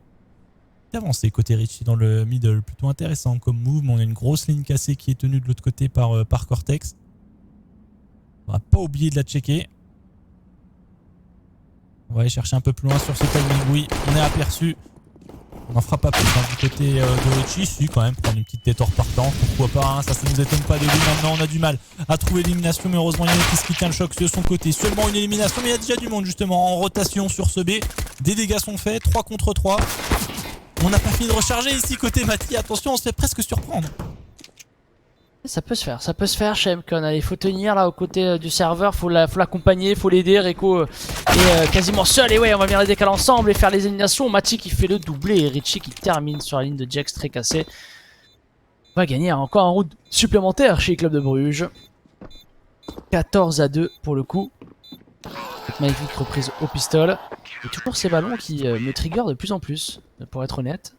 Avancé côté Richie dans le middle, plutôt intéressant comme move. Mais on a une grosse ligne cassée qui est tenue de l'autre côté par Cortex. On va pas oublier de la checker. On va aller chercher un peu plus loin sur ce timing. Oui, on est aperçu. On n'en fera pas plus du côté de Richie. Si, quand même, prendre une petite tête hors partant. Pourquoi pas, hein, ça nous étonne pas de lui. Maintenant, on a du mal à trouver l'élimination. Mais heureusement, il y a Notice qui tient le choc de son côté. Seulement une élimination, mais il y a déjà du monde justement en rotation sur ce B. Des dégâts sont faits, 3 contre 3. On n'a pas fini de recharger ici côté Mati. Attention, on se fait presque surprendre. Ça peut se faire chez MCon. Allez, il faut tenir là aux côtés du serveur, faut l'accompagner, faut l'aider. Reiko est quasiment seul. Et ouais, on va venir les décaler ensemble et faire les éliminations. Mati qui fait le doublé et Richie qui termine sur la ligne de Jax très cassé. On va gagner encore un round supplémentaire chez les clubs de Bruges. 14-2 pour le coup. Cette magnifique reprise au pistol. Et toujours ces ballons qui me trigger de plus en plus, pour être honnête.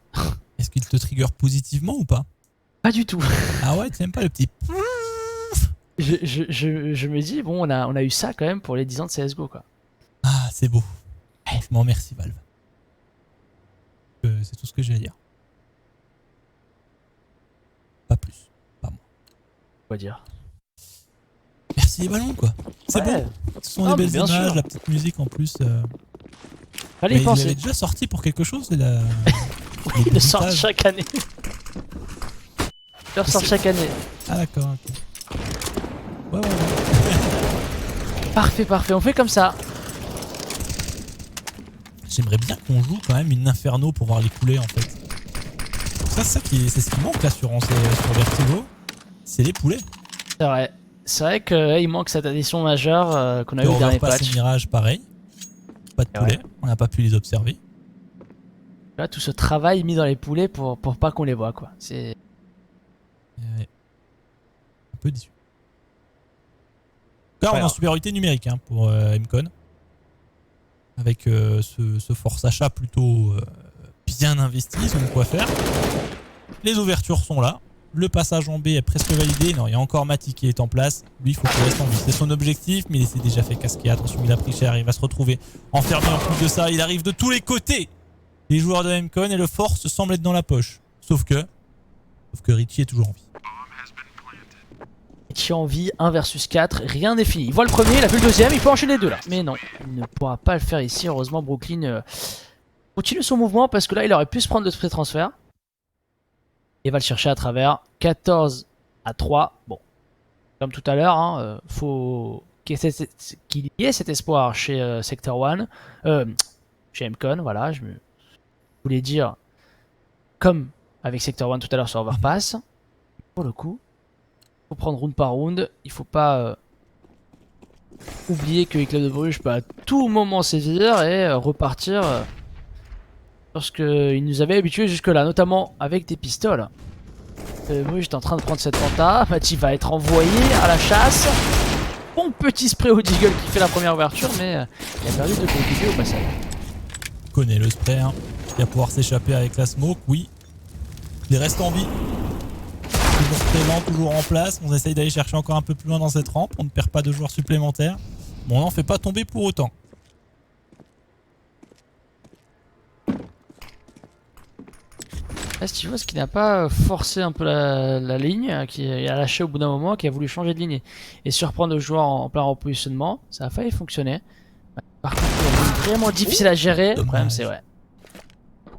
Est-ce qu'il te trigger positivement ou pas? Pas du tout. Ah ouais, tu n'aimes pas le petit... Je me dis, bon, on a eu ça quand même pour les 10 ans de CSGO, quoi. Ah, c'est beau. Franchement, merci Valve. C'est tout ce que j'ai à dire. Pas plus. Pas moins. Quoi dire? Merci les ballons, quoi. C'est Ouais. beau. Ce sont Ah, des mais belles bien images, sûr. la petite musique en plus. Fallait Mais y il penser. avait déjà sorti pour quelque chose. Oui, il le sort chaque année. Il le sort chaque année. Ah d'accord, ok. Ouais. Parfait, on fait comme ça. J'aimerais bien qu'on joue quand même une Inferno pour voir les coulées en fait. Ça, c'est ce qui manque là sur Vertigo. C'est les poulets. C'est vrai qu'il manque cette addition majeure qu'on a eu au dernier Overpass patch. et Mirage, pareil. Pas de Et poulets, ouais. on n'a pas pu les observer. Là, tout ce travail mis dans les poulets pour pas qu'on les voit, quoi. C'est... Ouais. Un peu déçu. Là, on est en supériorité numérique hein, pour MCon. Avec ce force achat plutôt bien investi, ils ont de quoi faire. Les ouvertures sont là. Le passage en B est presque validé. Non, il y a encore Mati qui est en place. Lui, il faut qu'il reste en vie. C'est son objectif, mais il s'est déjà fait casquer. Attention, il a pris cher. Il va se retrouver enfermé en plus de ça. Il arrive de tous les côtés. Les joueurs de MCon et le force semblent être dans la poche. Sauf que Richie est toujours en vie. Qui a envie, 1 versus 4, rien n'est fini. Il voit le premier, il a vu le deuxième, il peut enchaîner les deux là. Mais non, il ne pourra pas le faire ici. Heureusement, Brooklyn continue son mouvement parce que là, il aurait pu se prendre de ce pré-transfert. Et va le chercher à travers. 14-3. Bon. comme tout à l'heure, hein, faut qu'il y ait cet espoir chez Sector One, chez MCon, voilà, je voulais dire, comme avec Sector One tout à l'heure sur Overpass, pour le coup, il faut prendre round par round, il faut pas oublier que les clubs de Bruges peut à tout moment sévir et repartir sur ce qu'ils nous avaient habitués jusque-là, notamment avec des pistoles. Bruges est en train de prendre cette penta, Mati va être envoyé à la chasse. Bon petit spray au Deagle qui fait la première ouverture, mais il a perdu de coéquipiers au passage. Il connaît le spray, hein. Il va pouvoir s'échapper avec la smoke, oui. Il reste en vie. Toujours présent, toujours en place. On essaye d'aller chercher encore un peu plus loin dans cette rampe. On ne perd pas de joueurs supplémentaires. Bon, on n'en fait pas tomber pour autant. Là, Steve, ce qui n'a pas forcé un peu la ligne, qui a lâché au bout d'un moment, qui a voulu changer de ligne et surprendre le joueur en plein repositionnement, ça a failli fonctionner. Par contre, c'est vraiment difficile à gérer. Le problème, c'est ouais.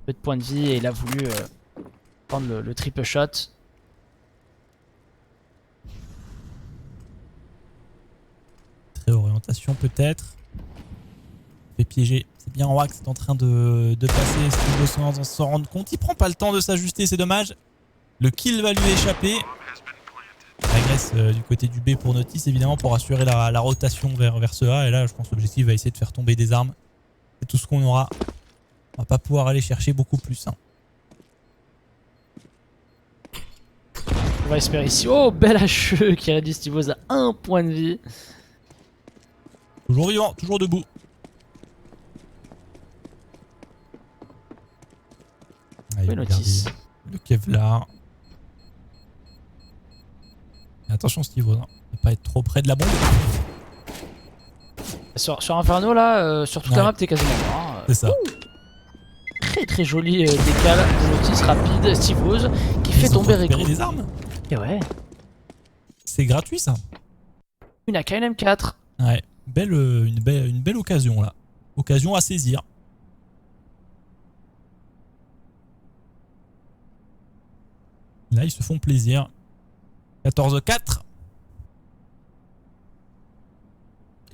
Peu de points de vie et il a voulu prendre le triple shot. Réorientation peut-être. Fait piéger. C'est bien Wax est en train de passer. Steve sans s'en rendre compte. Il prend pas le temps de s'ajuster, c'est dommage. Le kill va lui échapper. Régresse du côté du B pour Notice évidemment pour assurer la rotation vers ce A. Et là je pense que l'objectif va essayer de faire tomber des armes. C'est tout ce qu'on aura. On va pas pouvoir aller chercher beaucoup plus. Hein. On va espérer ici. Oh, bel HE qui réduit Steve à 1 point de vie. Toujours vivant, toujours debout. Allez, Notice. Le Kevlar. Et attention Steve, ne pas être trop près de la bombe. Sur Inferno là, sur toute la map t'es quasiment mort. Hein. C'est ça. Très très joli décal de Notice rapide, Steve Rose qui fait tomber Rico. Des armes. Et ouais. C'est gratuit ça. Une AKM4. Ouais. Une belle occasion là. Occasion à saisir. Là ils se font plaisir. 14-4.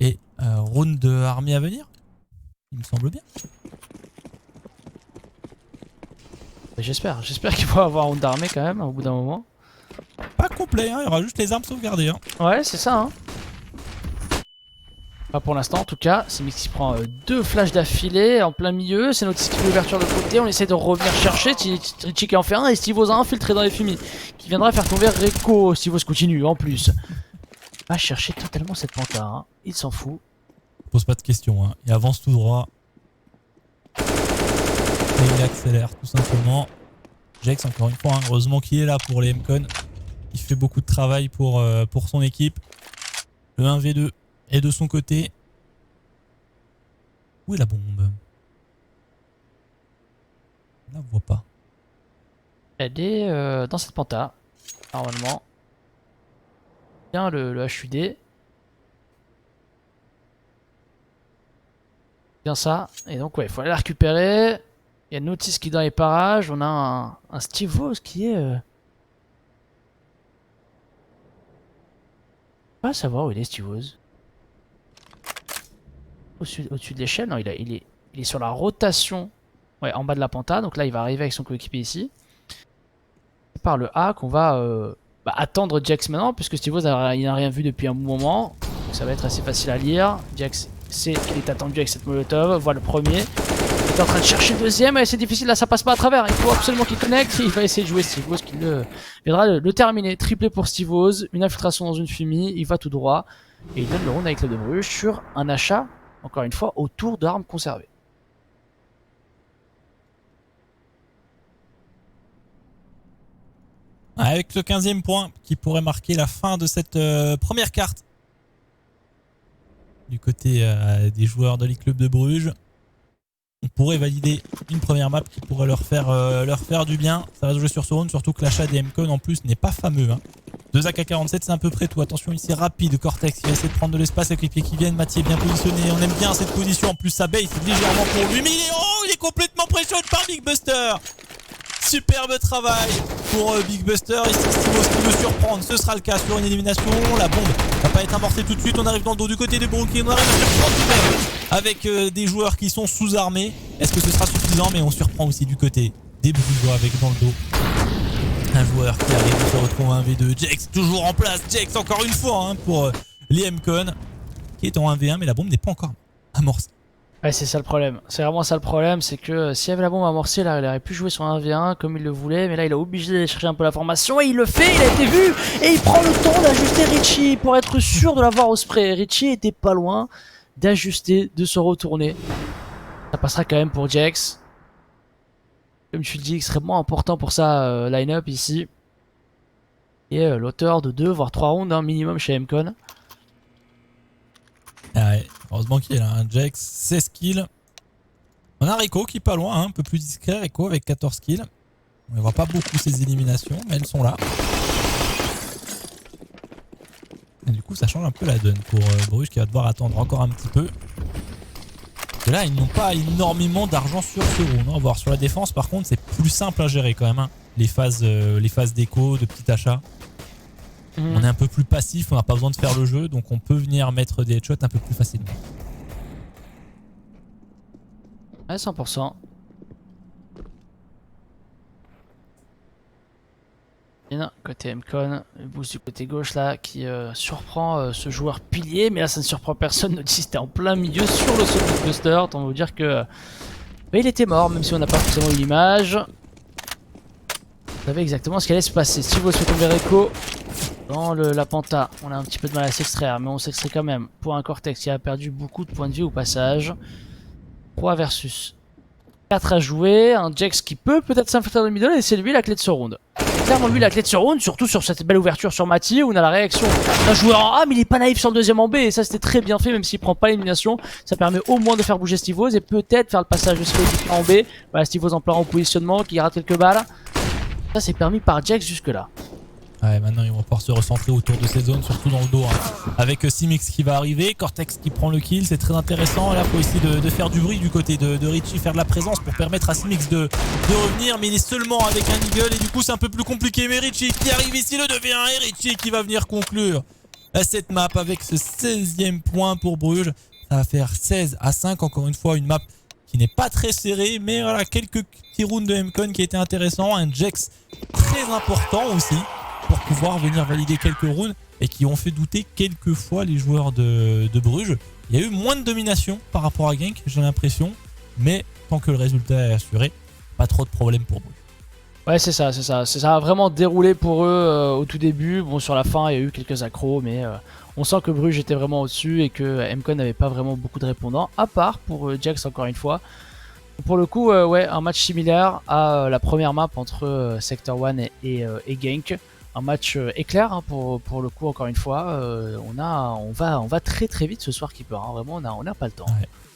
Et round de armée à venir. Il me semble bien. J'espère qu'il va avoir un round d'armée quand même au bout d'un moment. Pas complet, hein, il y aura juste les armes sauvegardées. Hein. Ouais c'est ça hein. Pas pour l'instant en tout cas, c'est Mix qui prend 2 flashs d'affilée en plein milieu, c'est Notice qui fait l'ouverture de côté, on essaie de revenir chercher, Richie qui en fait un et Steve a infiltré dans les fumis qui viendra faire tomber Rico. Steve continue en plus. Va chercher totalement cette penta, hein. Il s'en fout. Pose pas de questions, hein. Il avance tout droit. Et il accélère tout simplement. Jex encore une fois, hein. Heureusement qu'il est là pour les MCon. Il fait beaucoup de travail pour son équipe. Le 1v2 est de son côté. Où est la bombe? On la voit pas. Elle est dans cette penta, normalement. Bien le HUD. Bien ça. Et donc ouais, il faut aller la récupérer. Il y a Notice qui est dans les parages. On a un Steve Vos qui est... Pas savoir où il est Steve Vos. Au-dessus de l'échelle, non, il est sur la rotation. Ouais, en bas de la penta. Donc là, il va arriver avec son coéquipier ici. C'est par le A qu'on va attendre Jax maintenant, puisque Steve Vos n'a rien vu depuis un bon moment. Donc ça va être assez facile à lire. Jax sait qu'il est attendu avec cette molotov. Voit le premier. Il est en train de chercher le deuxième. Et c'est difficile, là, ça passe pas à travers. Il faut absolument qu'il connecte. Il va essayer de jouer Steve Vos qui viendra le terminer. Triplé pour Steve Vos. Une infiltration dans une fumée. Il va tout droit. Et il donne le round avec le de Bruges sur un achat, encore une fois, autour d'armes conservées. Avec le 15e point qui pourrait marquer la fin de cette première carte. Du côté des joueurs de l'e-club de Bruges. On pourrait valider une première map qui pourrait leur faire du bien. Ça va se jouer sur ce round, surtout que l'achat des MCon en plus n'est pas fameux. Hein. 2 AK-47, c'est à peu près tout. Attention ici, rapide, Cortex qui va essayer de prendre de l'espace avec les pieds qui viennent. Mathieu est bien positionné, on aime bien cette position. En plus, ça base légèrement pour lui. Mais il est complètement pressionné par Big Buster. Superbe travail pour Big Buster. Ici, Stivos qui veut surprendre. Ce sera le cas sur une élimination. La bombe va pas être amorcée tout de suite. On arrive dans le dos du côté de Brooklyn. On arrive à surprendre tout de même avec des joueurs qui sont sous-armés. Est-ce que ce sera suffisant? Mais on surprend aussi du côté des Brugeois avec dans le dos un joueur qui arrive à se retrouver un V2. Jax toujours en place. Jax encore une fois hein, pour les MCon qui est en 1v1 mais la bombe n'est pas encore amorcée. Ouais, c'est ça le problème. C'est vraiment ça le problème, c'est que s'il y avait la bombe amorcée, là, il aurait pu jouer sur un 1v1 comme il le voulait, mais là il est obligé d'aller chercher un peu la formation et il le fait, il a été vu et il prend le temps d'ajuster Richie pour être sûr de l'avoir au spray. Richie était pas loin d'ajuster, de se retourner. Ça passera quand même pour Jax. Comme tu le dis, extrêmement important pour sa line-up ici. Et l'auteur de 2 voire 3 rounds minimum chez MCon. Ah ouais, heureusement qu'il a un Jax, 16 kills. On a Rico qui est pas loin, hein, un peu plus discret, Rico avec 14 kills. On ne voit pas beaucoup ses éliminations, mais elles sont là. Et du coup ça change un peu la donne pour Bruges qui va devoir attendre encore un petit peu. Et là ils n'ont pas énormément d'argent sur ce round. On va voir sur la défense par contre c'est plus simple à gérer quand même. Hein. Les phases d'écho, de petits achats. On est un peu plus passif, on n'a pas besoin de faire le jeu, donc on peut venir mettre des headshots un peu plus facilement. Ouais, 100%. Côté MCon, le boost du côté gauche là qui surprend ce joueur pilier, mais là ça ne surprend personne. Notre c'était en plein milieu sur le Sonic Buster. On va vous dire que il était mort, même si on n'a pas forcément eu l'image. Vous savez exactement ce qui allait se passer. Si vous fait tomber Rico dans la penta, on a un petit peu de mal à s'extraire, mais on s'extrait quand même pour un Cortex qui a perdu beaucoup de points de vie au passage. 3 versus 4 à jouer, un Jax qui peut peut-être s'infiltrer dans le middle et c'est lui la clé de ce round. Clairement lui la clé de ce round, surtout sur cette belle ouverture sur Mati où on a la réaction d'un joueur en A mais il est pas naïf sur le deuxième en B et ça c'était très bien fait même s'il prend pas l'élimination. Ça permet au moins de faire bouger Stivos et peut-être faire le passage de Stivos en B. Voilà Stivos en plein repositionnement qui rate quelques balles. Ça c'est permis par Jax jusque là. Ouais, maintenant ils vont pouvoir se recentrer autour de ces zones, surtout dans le dos. Hein. Avec Simix qui va arriver, Cortex qui prend le kill, c'est très intéressant. Là, il faut essayer de faire du bruit du côté de Richie, faire de la présence pour permettre à Simix de revenir. Mais il est seulement avec un eagle et du coup c'est un peu plus compliqué. Mais Richie qui arrive ici, le 2v1 et Richie qui va venir conclure cette map avec ce 16e point pour Bruges. Ça va faire 16-5, encore une fois une map qui n'est pas très serrée. Mais voilà, quelques petits rounds de MCon qui étaient intéressants. Un Jax très important aussi, pour pouvoir venir valider quelques rounds et qui ont fait douter quelques fois les joueurs de Bruges. Il y a eu moins de domination par rapport à Genk, j'ai l'impression, mais tant que le résultat est assuré, pas trop de problèmes pour Bruges. Ouais, c'est ça. Ça a vraiment déroulé pour eux au tout début. Bon, sur la fin, il y a eu quelques accros, mais on sent que Bruges était vraiment au-dessus et que MCon n'avait pas vraiment beaucoup de répondants, à part pour Jax encore une fois. Pour le coup, ouais, un match similaire à la première map entre Sector 1 et Genk. Un match éclair hein, pour le coup encore une fois. On va très très vite ce soir Keeper. Hein. Vraiment on n'a pas le temps.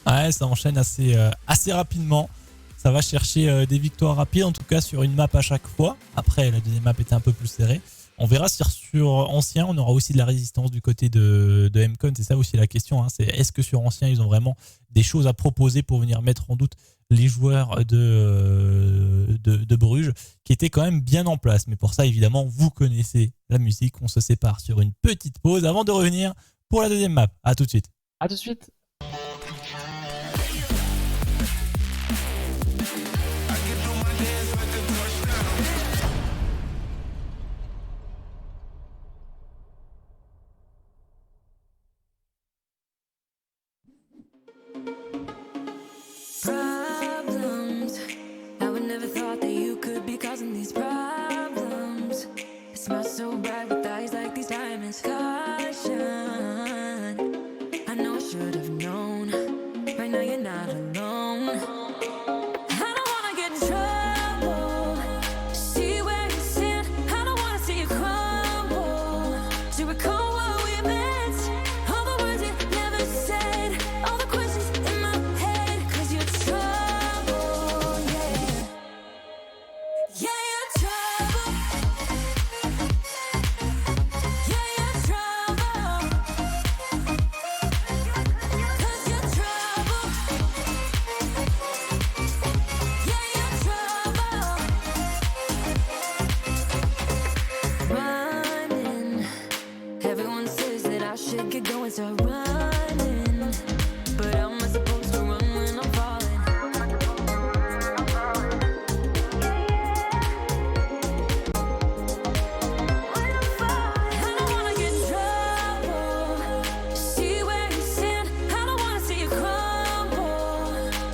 Ouais, ça enchaîne assez rapidement. Ça va chercher des victoires rapides en tout cas sur une map à chaque fois. Après la deuxième map était un peu plus serrée. On verra si sur Ancien on aura aussi de la résistance du côté de MCon. C'est ça aussi la question. Hein. C'est est-ce que sur Ancien ils ont vraiment des choses à proposer pour venir mettre en doute les joueurs de Bruges qui étaient quand même bien en place. Mais pour ça, évidemment, vous connaissez la musique. On se sépare sur une petite pause avant de revenir pour la deuxième map. À tout de suite. À tout de suite. Problems. I would never thought that you could be causing these problems. It smells so bad with eyes like these diamonds. Caution. I know I should have known. Right now you're not alone. I don't wanna get in trouble. See where you stand. I don't wanna see you crumble. To recall what we meant. All the words you never said. All the questions in my head. 'Cause you're trouble, yeah. Yeah, you're trouble. Yeah, you're trouble. 'Cause you're trouble.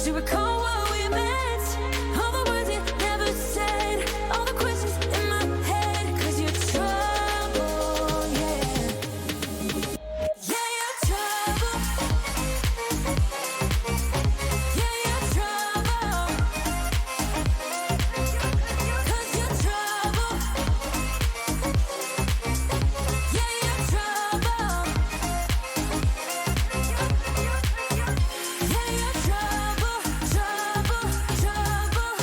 to recall what we meant, all the words you never said, all the questions in my head, 'cause you're trouble, yeah. Yeah, you're trouble. Yeah, you're trouble. 'Cause you're trouble. Yeah, you're trouble. Yeah, you're trouble, trouble, trouble.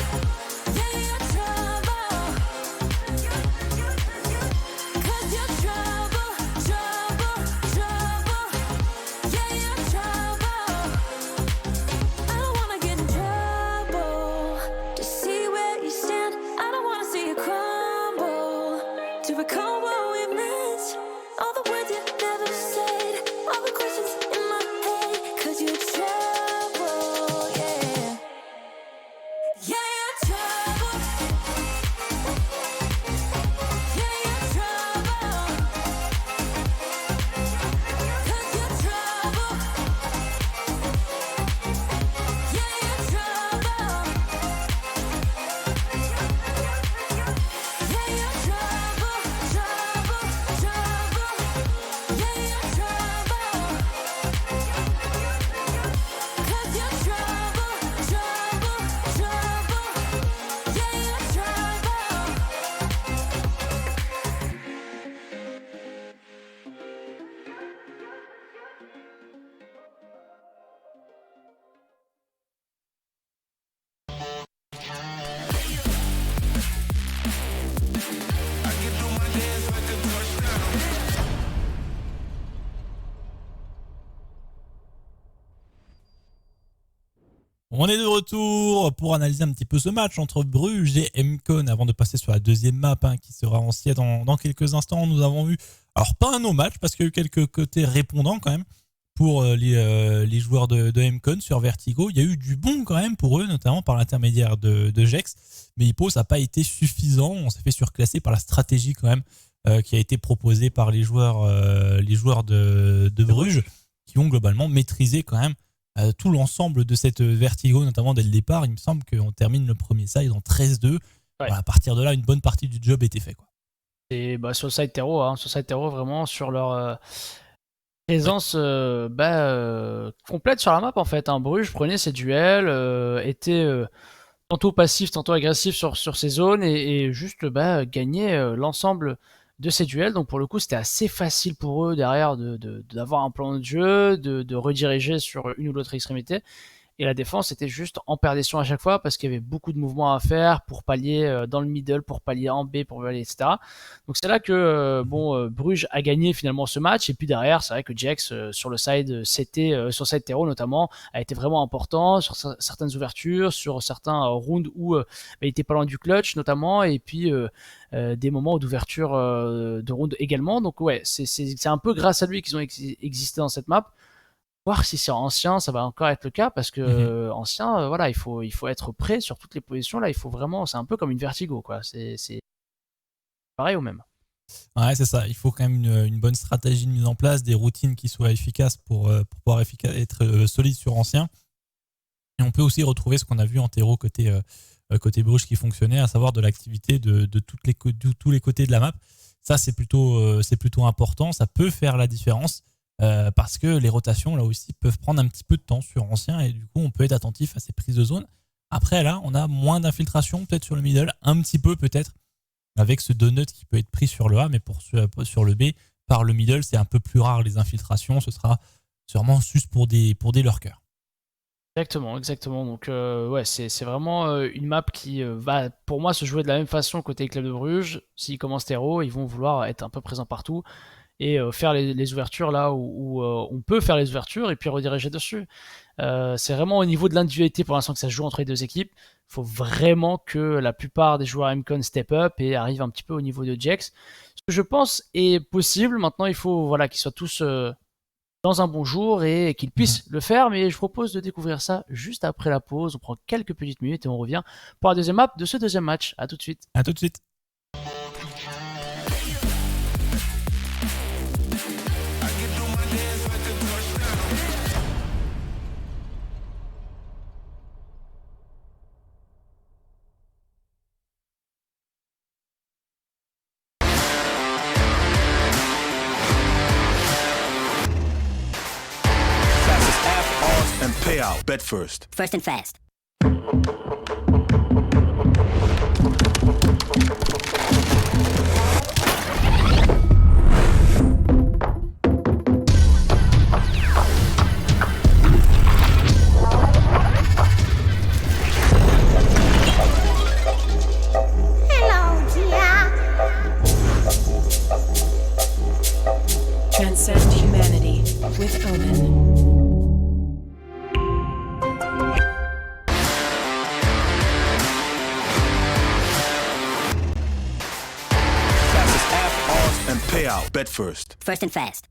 Yeah, you're trouble. 'Cause you're trouble, trouble, trouble. Yeah, you're trouble. I don't wanna get in trouble. To see where you stand, I don't wanna see you crumble. To recall what we meant, all the words you never said, all the questions in my head, 'cause you're trouble, yeah. Yeah, you're trouble. Yeah, you're trouble. 'Cause you're trouble. Yeah, you're trouble. Yeah, you're trouble, trouble, trouble. Yeah, you're trouble. 'Cause you're trouble, trouble, trouble. Yeah, you're trouble. On est de retour pour analyser un petit peu ce match entre Bruges et MCon avant de passer sur la deuxième map qui sera ancienne dans quelques instants. Nous avons eu, alors pas un no match parce qu'il y a eu quelques côtés répondants quand même pour les joueurs de MCon sur Vertigo. Il y a eu du bon quand même pour eux, notamment par l'intermédiaire de Jex, mais Hippo ça n'a pas été suffisant. On s'est fait surclasser par la stratégie quand même qui a été proposée par les joueurs de Bruges qui ont globalement maîtrisé quand même tout l'ensemble de cette Vertigo, notamment dès le départ. Il me semble qu'on termine le premier side en 13-2. Ouais. Voilà, à partir de là, une bonne partie du job était fait, quoi. Et sur le side terreau, vraiment sur leur présence complète sur la map en fait. Bruges prenait ses duels, était tantôt passif, tantôt agressif sur ses zones et juste gagnait l'ensemble de ces duels. Donc pour le coup, c'était assez facile pour eux derrière d'avoir un plan de jeu, de rediriger sur une ou l'autre extrémité. Et la défense était juste en perdition à chaque fois parce qu'il y avait beaucoup de mouvements à faire pour pallier dans le middle, pour pallier en B, pour pallier, etc. Donc c'est là que Bruges a gagné finalement ce match. Et puis derrière, c'est vrai que Jex sur le side sur side terreau notamment, a été vraiment important sur certaines ouvertures, sur certains rounds où il était pas loin du clutch notamment, et puis des moments d'ouverture de round également. Donc ouais, c'est un peu grâce à lui qu'ils ont existé dans cette map. Voir si c'est ancien, ça va encore être le cas parce que ancien, voilà, il faut être prêt sur toutes les positions. Là, il faut vraiment, c'est un peu comme une Vertigo, quoi. C'est pareil au même. Ouais, c'est ça. Il faut quand même une bonne stratégie de mise en place, des routines qui soient efficaces pour pouvoir être solide sur ancien. Et on peut aussi retrouver ce qu'on a vu en terreau côté Bruges qui fonctionnait, à savoir de l'activité de tous les côtés de la map. Ça, c'est plutôt important. Ça peut faire la différence. Parce que les rotations là aussi peuvent prendre un petit peu de temps sur ancien et du coup on peut être attentif à ces prises de zone. Après là on a moins d'infiltration peut-être sur le middle, un petit peu peut-être avec ce donut qui peut être pris sur le A, mais sur le B par le middle c'est un peu plus rare les infiltrations, ce sera sûrement juste pour des lurkers. Exactement. Donc ouais, c'est vraiment une map qui va pour moi se jouer de la même façon côté Club de Bruges. S'ils commencent terreau, ils vont vouloir être un peu présents partout et faire les ouvertures là où on peut faire les ouvertures et puis rediriger dessus. C'est vraiment au niveau de l'individualité pour l'instant que ça se joue entre les deux équipes. Il faut vraiment que la plupart des joueurs MCon step up et arrivent un petit peu au niveau de Jex. Ce que je pense est possible. Maintenant, il faut qu'ils soient tous dans un bon jour et qu'ils puissent le faire. Mais je propose de découvrir ça juste après la pause. On prend quelques petites minutes et on revient pour la deuxième map de ce deuxième match. À tout de suite. À tout de suite. out. Bet first. First and fast. Transcend humanity with Omen. Fastest app, odds, and payout. Bet first. First and fast.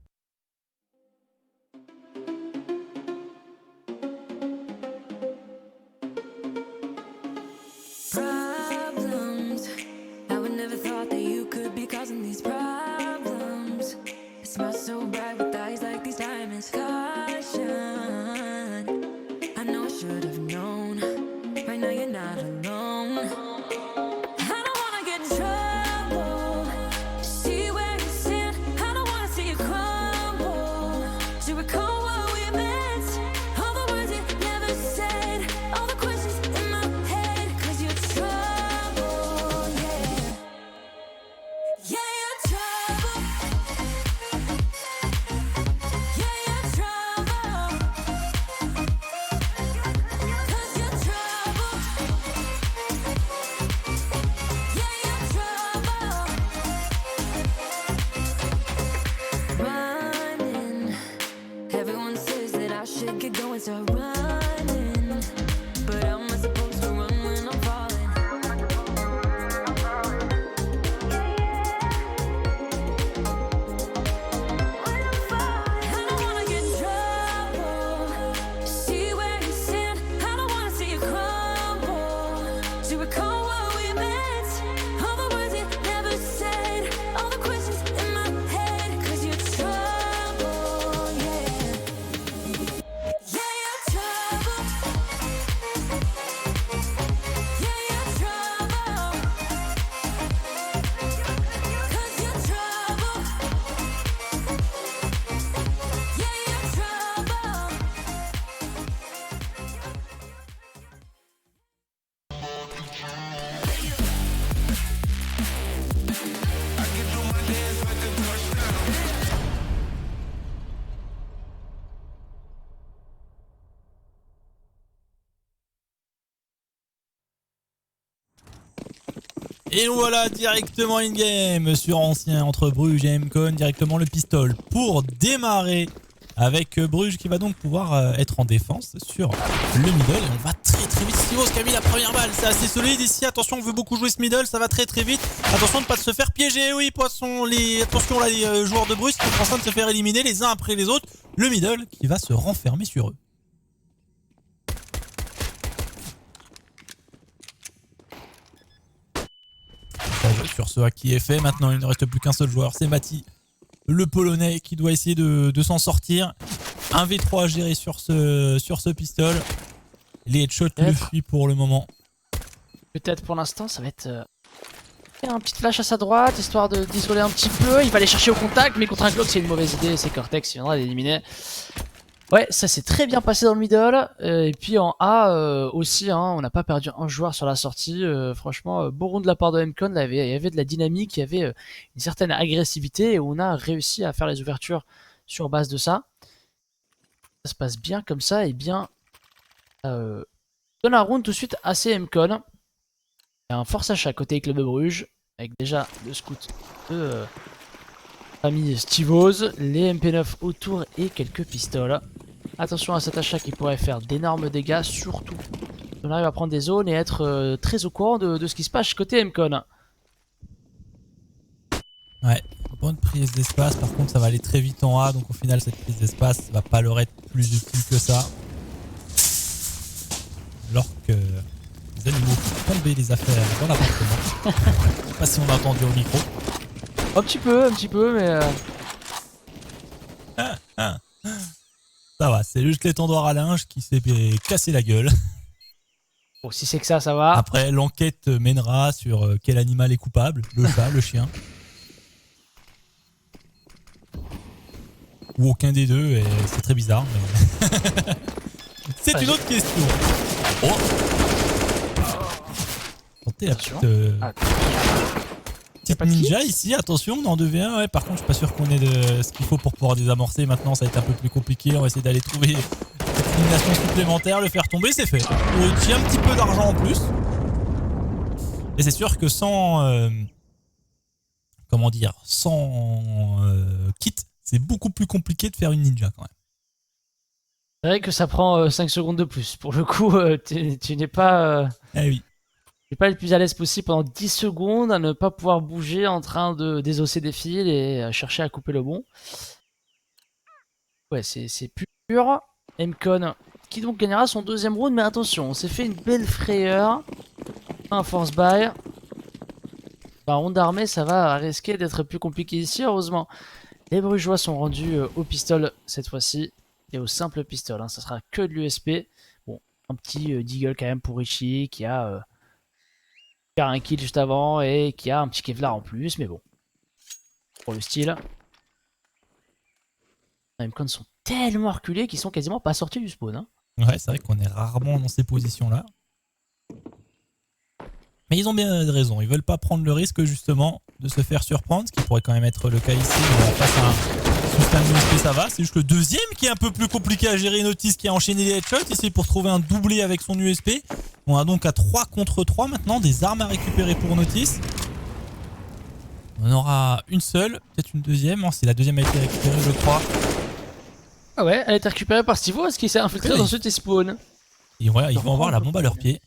Problems. I would never thought that you could be causing these problems. It smells so bright with eyes like these diamonds. Caution. I know I should have known. Right now you're not alone. I don't wanna get in trouble. See where you stand. I don't wanna see you crumble. To recall what we meant. All the words you never said. All the questions in my head. 'Cause you're trouble, yeah. Yeah, you're trouble. Yeah, you're trouble. 'Cause you're trouble. Yeah, you're trouble. Running. Everyone says that I should get going, start running. But how am I supposed to run when I'm falling? I don't wanna get in trouble. See where you stand. I don't wanna see you crumble. To recall what we meant. All the words you never said. All the questions in my head. 'Cause you're trouble, yeah. Yeah, you're trouble. Yeah, you're trouble. 'Cause you're trouble. Yeah, you're trouble. Et nous voilà directement in-game sur Ancien entre Bruges et MCon, directement le pistol pour démarrer avec Bruges qui va donc pouvoir être en défense sur le middle. Et on va très très vite. Stivos qui a mis la première balle, c'est assez solide ici. Attention, on veut beaucoup jouer ce middle, ça va très très vite. Attention de ne pas se faire piéger, oui, poisson. Attention là, les joueurs de Bruges qui sont en train de se faire éliminer les uns après les autres. Le middle qui va se renfermer sur eux. Sur ce hack qui est fait, maintenant il ne reste plus qu'un seul joueur, c'est Mati, le Polonais qui doit essayer de s'en sortir. Un V3 à gérer sur ce pistol. Les headshots le fuient pour le moment. Peut-être pour l'instant, ça va être un petit flash à sa droite, histoire de d'isoler un petit peu. Il va aller chercher au contact, mais contre un Glock, c'est une mauvaise idée. C'est Cortex qui viendra l'éliminer. Ouais, ça s'est très bien passé dans le middle. Et puis en A aussi, hein, on n'a pas perdu un joueur sur la sortie. Franchement, bon round de la part de MCon. Il y avait de la dynamique, il y avait une certaine agressivité. Et on a réussi à faire les ouvertures sur base de ça. Ça se passe bien comme ça. Et bien, donne un round tout de suite à MCon. Il y a un force achat côté Club de Bruges. Avec déjà le scout de famille Stivos, les MP9 autour et quelques pistoles. Attention à cet achat qui pourrait faire d'énormes dégâts, surtout si on arrive à prendre des zones et être très au courant de ce qui se passe côté MCon. Ouais, bonne prise d'espace, par contre ça va aller très vite en A, donc au final cette prise d'espace va pas leur être plus utile que ça. Alors que les animaux font tomber les affaires dans l'appartement. Je sais pas si on a entendu au micro. Un petit peu, mais... Ça va, c'est juste l'étendoir à linge qui s'est cassé la gueule. Bon, si c'est que ça va. Après, l'enquête mènera sur quel animal est coupable, le chat, le chien. Ou aucun des deux, et c'est très bizarre. Mais... c'est une autre question. Oh. Tentez la petite, petite ninja ici, attention, on est en 2v1. Ouais, par contre, je suis pas sûr qu'on ait de ce qu'il faut pour pouvoir désamorcer. Maintenant, ça va être un peu plus compliqué. On va essayer d'aller trouver cette élimination supplémentaire, le faire tomber, c'est fait. On tient un petit peu d'argent en plus. Et c'est sûr que sans... comment dire, sans kit, c'est beaucoup plus compliqué de faire une ninja quand même. C'est vrai que ça prend 5 secondes de plus. Pour le coup, tu n'es pas, Eh oui. tu n'es pas le plus à l'aise possible pendant 10 secondes à ne pas pouvoir bouger en train de désosser des fils et à chercher à couper le bon. Ouais, c'est pur. Mcon qui donc gagnera son deuxième round, mais attention, on s'est fait une belle frayeur. Un force buy. Par round d'armée, ça va risquer d'être plus compliqué ici. Heureusement, les brugeois sont rendus au pistol cette fois-ci. Et au simple pistol, hein. Ça sera que de l'USP. Bon, un petit deagle quand même pour Richie qui a un kill juste avant et qui a un petit Kevlar en plus. Mais bon, pour le style. Les Mcon sont tellement reculés qu'ils sont quasiment pas sortis du spawn. Hein. Ouais, c'est vrai qu'on est rarement dans ces positions-là. Mais ils ont bien raison, ils veulent pas prendre le risque justement de se faire surprendre, ce qui pourrait quand même être le cas ici. Face à un système USP, ça va. C'est juste le deuxième qui est un peu plus compliqué à gérer. Notice qui a enchaîné les headshots ici pour trouver un doublé avec son USP. On a donc à 3 contre 3 maintenant, des armes à récupérer pour Notice. On aura une seule, peut-être une deuxième. Si la deuxième a été récupérée, je crois. Ah ouais, elle a été récupérée par Stivo parce qu'il s'est infiltré dans ce T-spawn. Et voilà, ils vont avoir la bombe à leurs pieds.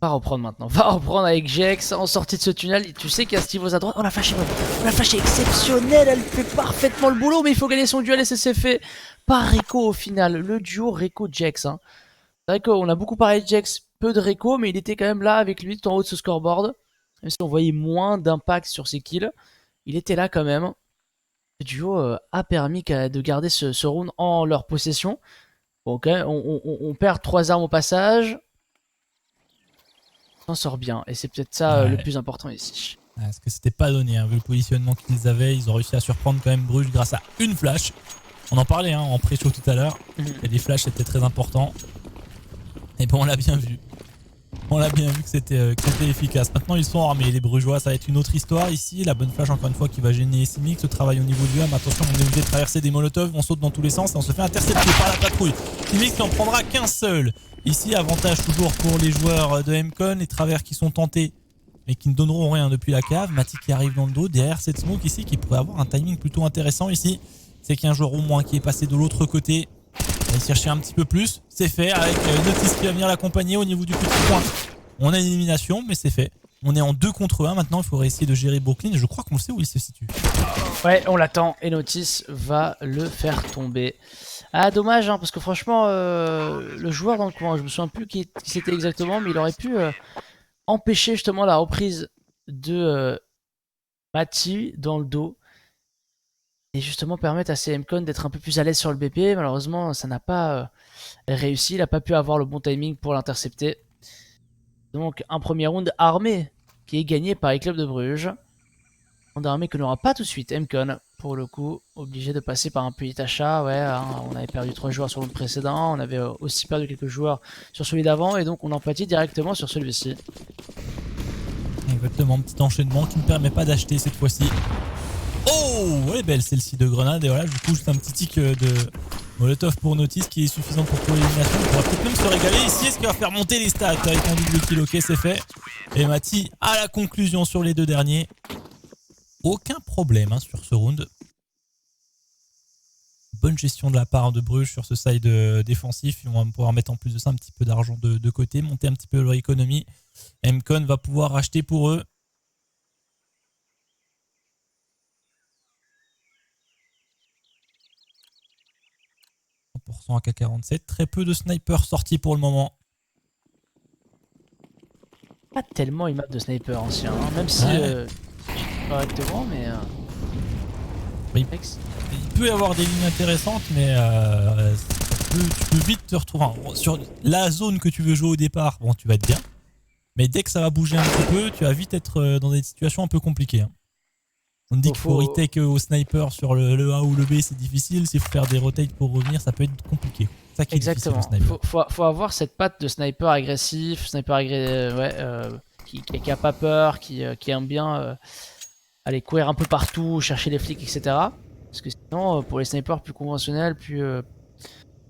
Va reprendre maintenant, va reprendre avec Jex en sortie de ce tunnel. Tu sais qu'il y a Steve à droite. Oh la flash est bonne, la flash est exceptionnelle, elle fait parfaitement le boulot, mais il faut gagner son duel et c'est fait par Rico au final. Le duo Rico-Jex. Hein. C'est vrai qu'on a beaucoup parlé de Jex, peu de Rico, mais il était quand même là avec lui tout en haut de ce scoreboard. Même si on voyait moins d'impact sur ses kills, il était là quand même. Le duo a permis de garder ce round en leur possession. Bon, ok, on perd 3 armes au passage. On s'en sort bien et c'est peut-être ça le plus important ici. Parce que c'était pas donné, hein. Vu le positionnement qu'ils avaient, ils ont réussi à surprendre quand même Bruges grâce à une flash. On en parlait hein, en pré-show tout à l'heure, et les flashs étaient très importants. Et bon, on l'a bien vu. On l'a bien vu que c'était efficace. Maintenant ils sont armés, les Brugeois, ça va être une autre histoire ici. La bonne flash encore une fois qui va gêner Simic, ce travail au niveau du ham. Attention, on est obligé de traverser des molotovs, on saute dans tous les sens et on se fait intercepter par la patrouille. Simic qui en prendra qu'un seul. Ici, avantage toujours pour les joueurs de Mcon, les travers qui sont tentés mais qui ne donneront rien depuis la cave. Mati qui arrive dans le dos, derrière cette smoke ici qui pourrait avoir un timing plutôt intéressant ici. C'est qu'il y a un joueur au moins qui est passé de l'autre côté. On va chercher un petit peu plus, c'est fait avec Notice qui va venir l'accompagner au niveau du petit point. On a une élimination mais c'est fait. On est en 2 contre 1 maintenant, il faudrait essayer de gérer Brooklyn et je crois qu'on sait où il se situe. Ouais, on l'attend et Notice va le faire tomber. Ah dommage hein, parce que franchement le joueur dans le coin, je me souviens plus qui c'était exactement, mais il aurait pu empêcher justement la reprise de Mati dans le dos et justement permettre à CMCon d'être un peu plus à l'aise sur le BP. Malheureusement ça n'a pas réussi, il n'a pas pu avoir le bon timing pour l'intercepter. Donc un premier round armé qui est gagné par les clubs de Bruges. Round armé que n'aura pas tout de suite Mcon. Pour le coup, obligé de passer par un petit achat. Ouais, hein, on avait perdu 3 joueurs sur le précédent. On avait aussi perdu quelques joueurs sur celui d'avant. Et donc on empathie directement sur celui-ci. Exactement, petit enchaînement qui ne permet pas d'acheter cette fois-ci. Oh, elle est belle celle-ci de grenade. Et voilà, du coup, juste un petit tic de Molotov pour Notice qui est suffisant pour l'élimination. On pourra peut-être même se régaler ici. Est-ce qu'il va faire monter les stats avec un double kill? Ok, c'est fait. Et Mati à la conclusion sur les 2 derniers. Aucun problème hein, sur ce round. Bonne gestion de la part de Bruges sur ce side défensif. On va pouvoir mettre en plus de ça un petit peu d'argent de côté, monter un petit peu leur économie. Mcon va pouvoir racheter pour eux. %, AK-47. Très peu de snipers sortis pour le moment. Pas tellement une map de sniper ancien, hein, même si correctement, mais oui. Il peut y avoir des lignes intéressantes, mais tu peux vite te retrouver sur la zone que tu veux jouer au départ. Bon, tu vas être bien, mais dès que ça va bouger un petit peu, tu vas vite être dans des situations un peu compliquées. Hein. On dit qu'il faut Faut- retake au sniper sur le A ou le B, c'est difficile. S'il faut faire des retakes pour revenir, ça peut être compliqué. C'est ça qui est difficile Exactement. au sniper. Faut avoir cette patte de sniper agressif, qui a pas peur, qui aime bien aller courir un peu partout, chercher les flics, etc. Parce que sinon, pour les snipers plus conventionnels, plus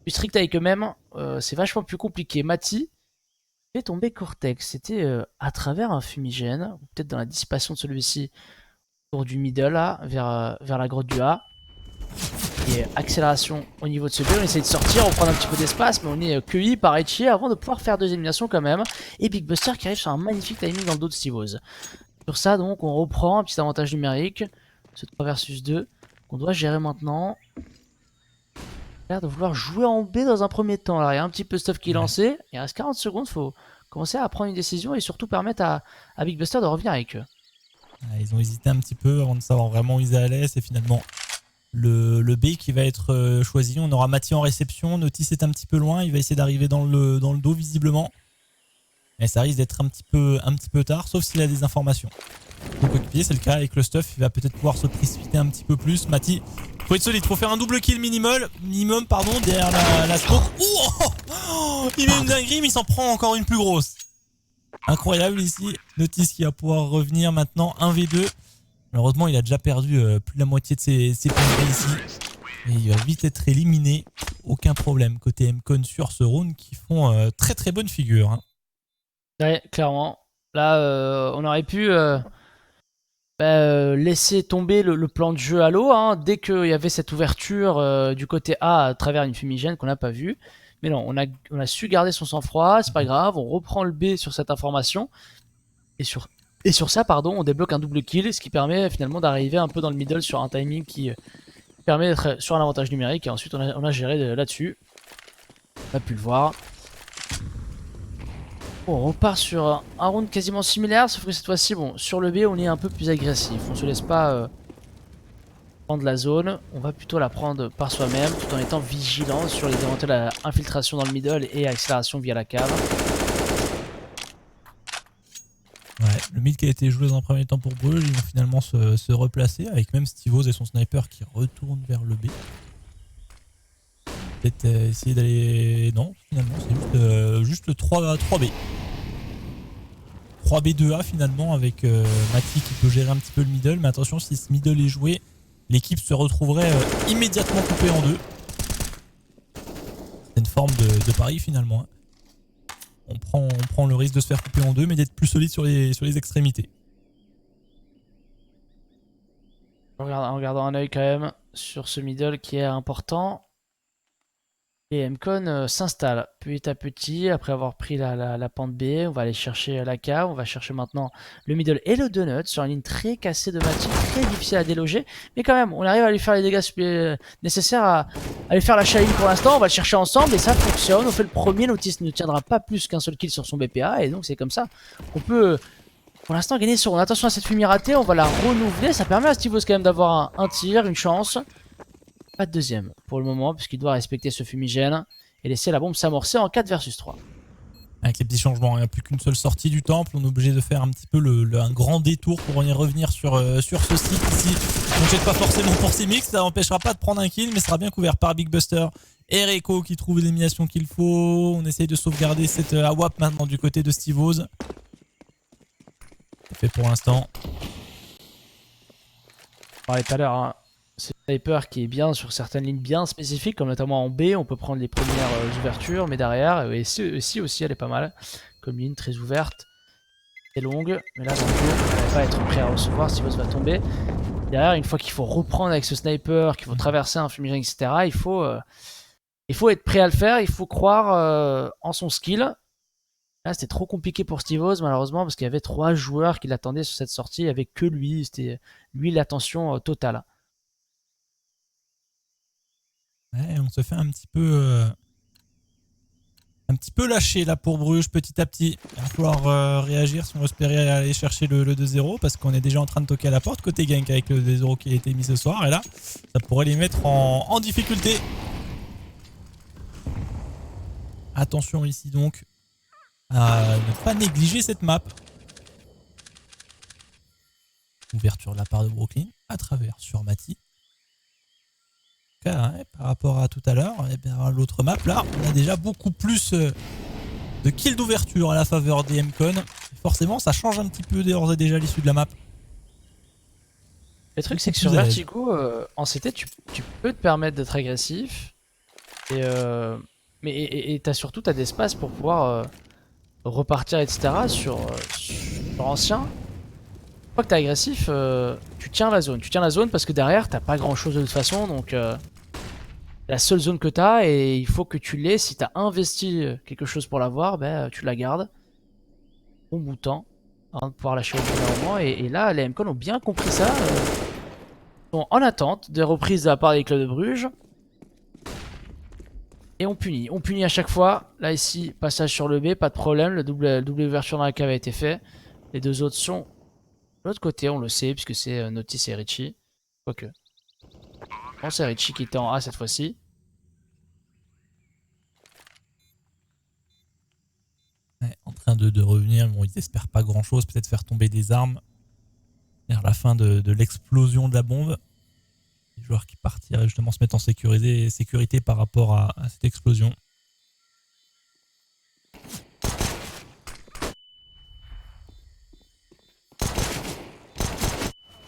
stricts avec eux-mêmes, c'est vachement plus compliqué. Mati fait tomber Cortex. C'était à travers un fumigène, ou peut-être dans la dissipation de celui-ci, autour du middle, là, vers la grotte du A. Et accélération au niveau de ce B, on essaie de sortir, on prend un petit peu d'espace, mais on est cueilli par Etchi avant de pouvoir faire 2 éliminations quand même. Et Big Buster qui arrive sur un magnifique timing dans le dos de Steve Oz. Sur ça, donc, on reprend un petit avantage numérique, ce 3 versus 2, qu'on doit gérer maintenant. Il a l'air de vouloir jouer en B dans un premier temps. Alors, il y a un petit peu de stuff qui est lancé, il reste 40 secondes, il faut commencer à prendre une décision et surtout permettre à Big Buster de revenir avec eux. Ils ont hésité un petit peu avant de savoir vraiment où ils allaient. C'est finalement le B qui va être choisi. On aura Mathieu en réception. Notice est un petit peu loin. Il va essayer d'arriver dans le dos visiblement. Mais ça risque d'être un petit peu tard, sauf s'il a des informations. Donc coéquipier, c'est le cas avec le stuff. Il va peut-être pouvoir se précipiter un petit peu plus. Mati, faut être solide. Faut faire un double kill minimum derrière la smoke. Il met une dinguerie, mais il s'en prend encore une plus grosse. Incroyable ici. Notice qui va pouvoir revenir maintenant 1v2. Malheureusement, il a déjà perdu plus de la moitié de ses points de vie ici. Et il va vite être éliminé. Aucun problème côté MCon sur ce round qui font très très bonne figure. Hein. Ouais, clairement. Là, on aurait pu laisser tomber le plan de jeu à l'eau, hein, dès qu'il y avait cette ouverture du côté A à travers une fumigène qu'on n'a pas vue. Mais non, on a su garder son sang-froid, c'est pas grave, on reprend le B sur cette information. Et sur ça, on débloque un double kill, ce qui permet finalement d'arriver un peu dans le middle sur un timing qui permet d'être sur un avantage numérique. Et ensuite, on a géré là-dessus. On a pu le voir. Bon, on repart sur un round quasiment similaire, sauf que cette fois-ci, bon, sur le B, on est un peu plus agressif. On se laisse pas prendre la zone, on va plutôt la prendre par soi-même, tout en étant vigilant sur les éventuelles infiltrations dans le middle et accélération via la cave. Ouais, le mid qui a été joué dans un premier temps pour Bruges, ils vont finalement se replacer avec même Steve Oz et son sniper qui retourne vers le B. Peut-être essayer d'aller... Non, finalement, c'est juste le 3B. 3B2A finalement avec Mati qui peut gérer un petit peu le middle. Mais attention, si ce middle est joué, l'équipe se retrouverait immédiatement coupée en deux. C'est une forme de pari finalement. Hein. On prend le risque de se faire couper en deux, mais d'être plus solide sur les extrémités. En gardant un œil quand même sur ce middle qui est important. Et MCon s'installe petit à petit après avoir pris la pente B. On va aller chercher la cave. On va chercher maintenant le middle et le donut sur une ligne très cassée de Mati, très difficile à déloger. Mais quand même, on arrive à lui faire les dégâts nécessaires à aller faire la chahine pour l'instant. On va le chercher ensemble et ça fonctionne. On fait le premier. Notice ne tiendra pas plus qu'un seul kill sur son BPA. Et donc c'est comme ça qu'on peut pour l'instant gagner sur. Attention à cette fumée ratée. On va la renouveler. Ça permet à Steve Oz quand même d'avoir un tir, une chance. Pas de deuxième pour le moment puisqu'il doit respecter ce fumigène et laisser la bombe s'amorcer en 4 versus 3. Avec les petits changements, il n'y a plus qu'une seule sortie du temple. On est obligé de faire un petit peu un grand détour pour y revenir sur ce site ici. On ne jette pas forcément pour ces mix, ça n'empêchera pas de prendre un kill, mais sera bien couvert par Big Buster et Reiko qui trouve l'élimination qu'il faut. On essaye de sauvegarder cette AWAP maintenant du côté de Steve Oz. C'est fait pour l'instant. On parlait tout à l'heure, hein. C'est un sniper qui est bien sur certaines lignes bien spécifiques, comme notamment en B, on peut prendre les premières ouvertures, mais derrière, et ici aussi elle est pas mal, comme ligne très ouverte et longue, mais là dans le jeu, on va pas être prêt à recevoir, Steve Oz va tomber. Derrière, une fois qu'il faut reprendre avec ce sniper, qu'il faut traverser un fumigène, etc., il faut être prêt à le faire, il faut croire en son skill. Là c'était trop compliqué pour Steve Oz malheureusement, parce qu'il y avait 3 joueurs qui l'attendaient sur cette sortie, il n'y avait que lui, c'était lui l'attention totale. Ouais, on se fait un petit peu lâcher là pour Bruges petit à petit. Il va falloir réagir si on veut espérer aller chercher le 2-0 parce qu'on est déjà en train de toquer à la porte côté Genk avec le 2-0 qui a été mis ce soir et là ça pourrait les mettre en difficulté. Attention ici donc à ne pas négliger cette map. ouverture de la part de Brooklyn à travers sur Mati. Par rapport à tout à l'heure, l'autre map, là, on a déjà beaucoup plus de kills d'ouverture à la faveur des MCon. Forcément, ça change un petit peu d'ores et déjà l'issue de la map. Le truc, c'est que sur Vertigo, en CT, tu peux te permettre d'être agressif. Mais t'as surtout des espaces pour pouvoir repartir, etc. Sur ancien. Une fois que t'es agressif, tu tiens la zone. Tu tiens la zone parce que derrière, t'as pas grand chose de toute façon. Donc, la seule zone que t'as, et il faut que tu l'aies. Si t'as investi quelque chose pour l'avoir, tu la gardes. Bon bout de temps. Avant de pouvoir lâcher au bout d'un moment. Et là, les MCon ont bien compris ça. Sont en attente des reprises de la part des clubs de Bruges. Et on punit à chaque fois. Là ici, passage sur le B, pas de problème. Le double ouverture dans la cave a été fait. Les deux autres sont de l'autre côté, on le sait, puisque c'est Notis et Richie. Quoique. Bon, c'est Richie qui était en A cette fois-ci. Ouais, en train de revenir, bon, ils espèrent pas grand chose, peut-être faire tomber des armes vers la fin de l'explosion de la bombe. Les joueurs qui partiraient justement se mettre en sécurité par rapport à cette explosion.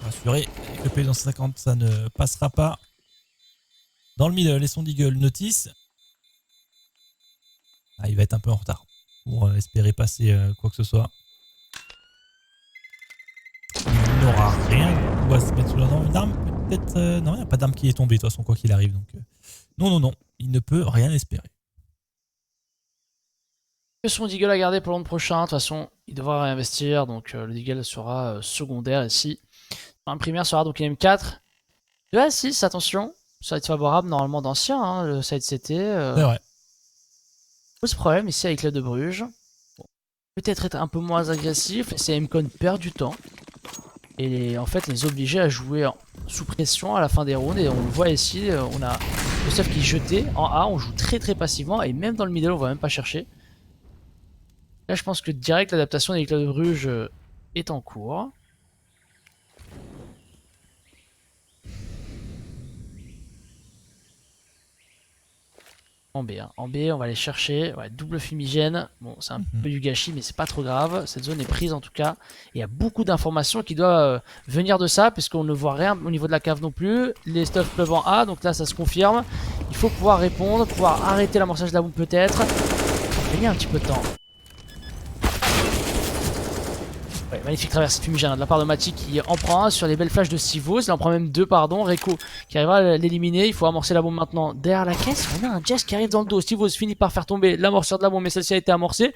Rassuré, avec le PV dans 50, ça ne passera pas. Dans le middle, les sons d'Eagle Notice. Il va être un peu en retard pour espérer passer quoi que ce soit. Il n'aura rien à se mettre sous la dent. Une arme peut-être... non, il n'y a pas d'arme qui est tombée de toute façon quoi qu'il arrive. Donc, non, il ne peut rien espérer. Le son d'Eagle à garder pour l'an prochain. De toute façon, il devra réinvestir. Donc le Eagle sera secondaire ici. Le primaire sera donc une M4. 2 à 6, attention. Side favorable normalement d'ancien, le side CT. C'est vrai. Pose problème ici avec Club de Bruges. Bon. Peut-être être un peu moins agressif. Ces MCon perdent du temps. Et en fait les obliger à jouer sous pression à la fin des rounds. Et on le voit ici, on a le stuff qui est jeté en A. On joue très passivement. Et même dans le middle, on va même pas chercher. Là, je pense que direct l'adaptation des Clubs de Bruges est en cours. En B, hein. En B, on va aller chercher. Ouais, double fumigène. Bon, c'est un peu du gâchis, mais c'est pas trop grave. Cette zone est prise en tout cas. Et il y a beaucoup d'informations qui doivent venir de ça, puisqu'on ne voit rien au niveau de la cave non plus. Les stuffs peuvent en A, donc là ça se confirme. Il faut pouvoir répondre, pouvoir arrêter l'amorçage de la bombe peut-être. Gagner un petit peu de temps. Ouais, magnifique traversée de fumigène de la part de Mati qui en prend un sur les belles flashs de Sivos. Il en prend même deux, pardon. Reco qui arrivera à l'éliminer. Il faut amorcer la bombe maintenant derrière la caisse. On a un Jax qui arrive dans le dos. Sivos finit par faire tomber l'amorceur de la bombe, mais celle-ci a été amorcée.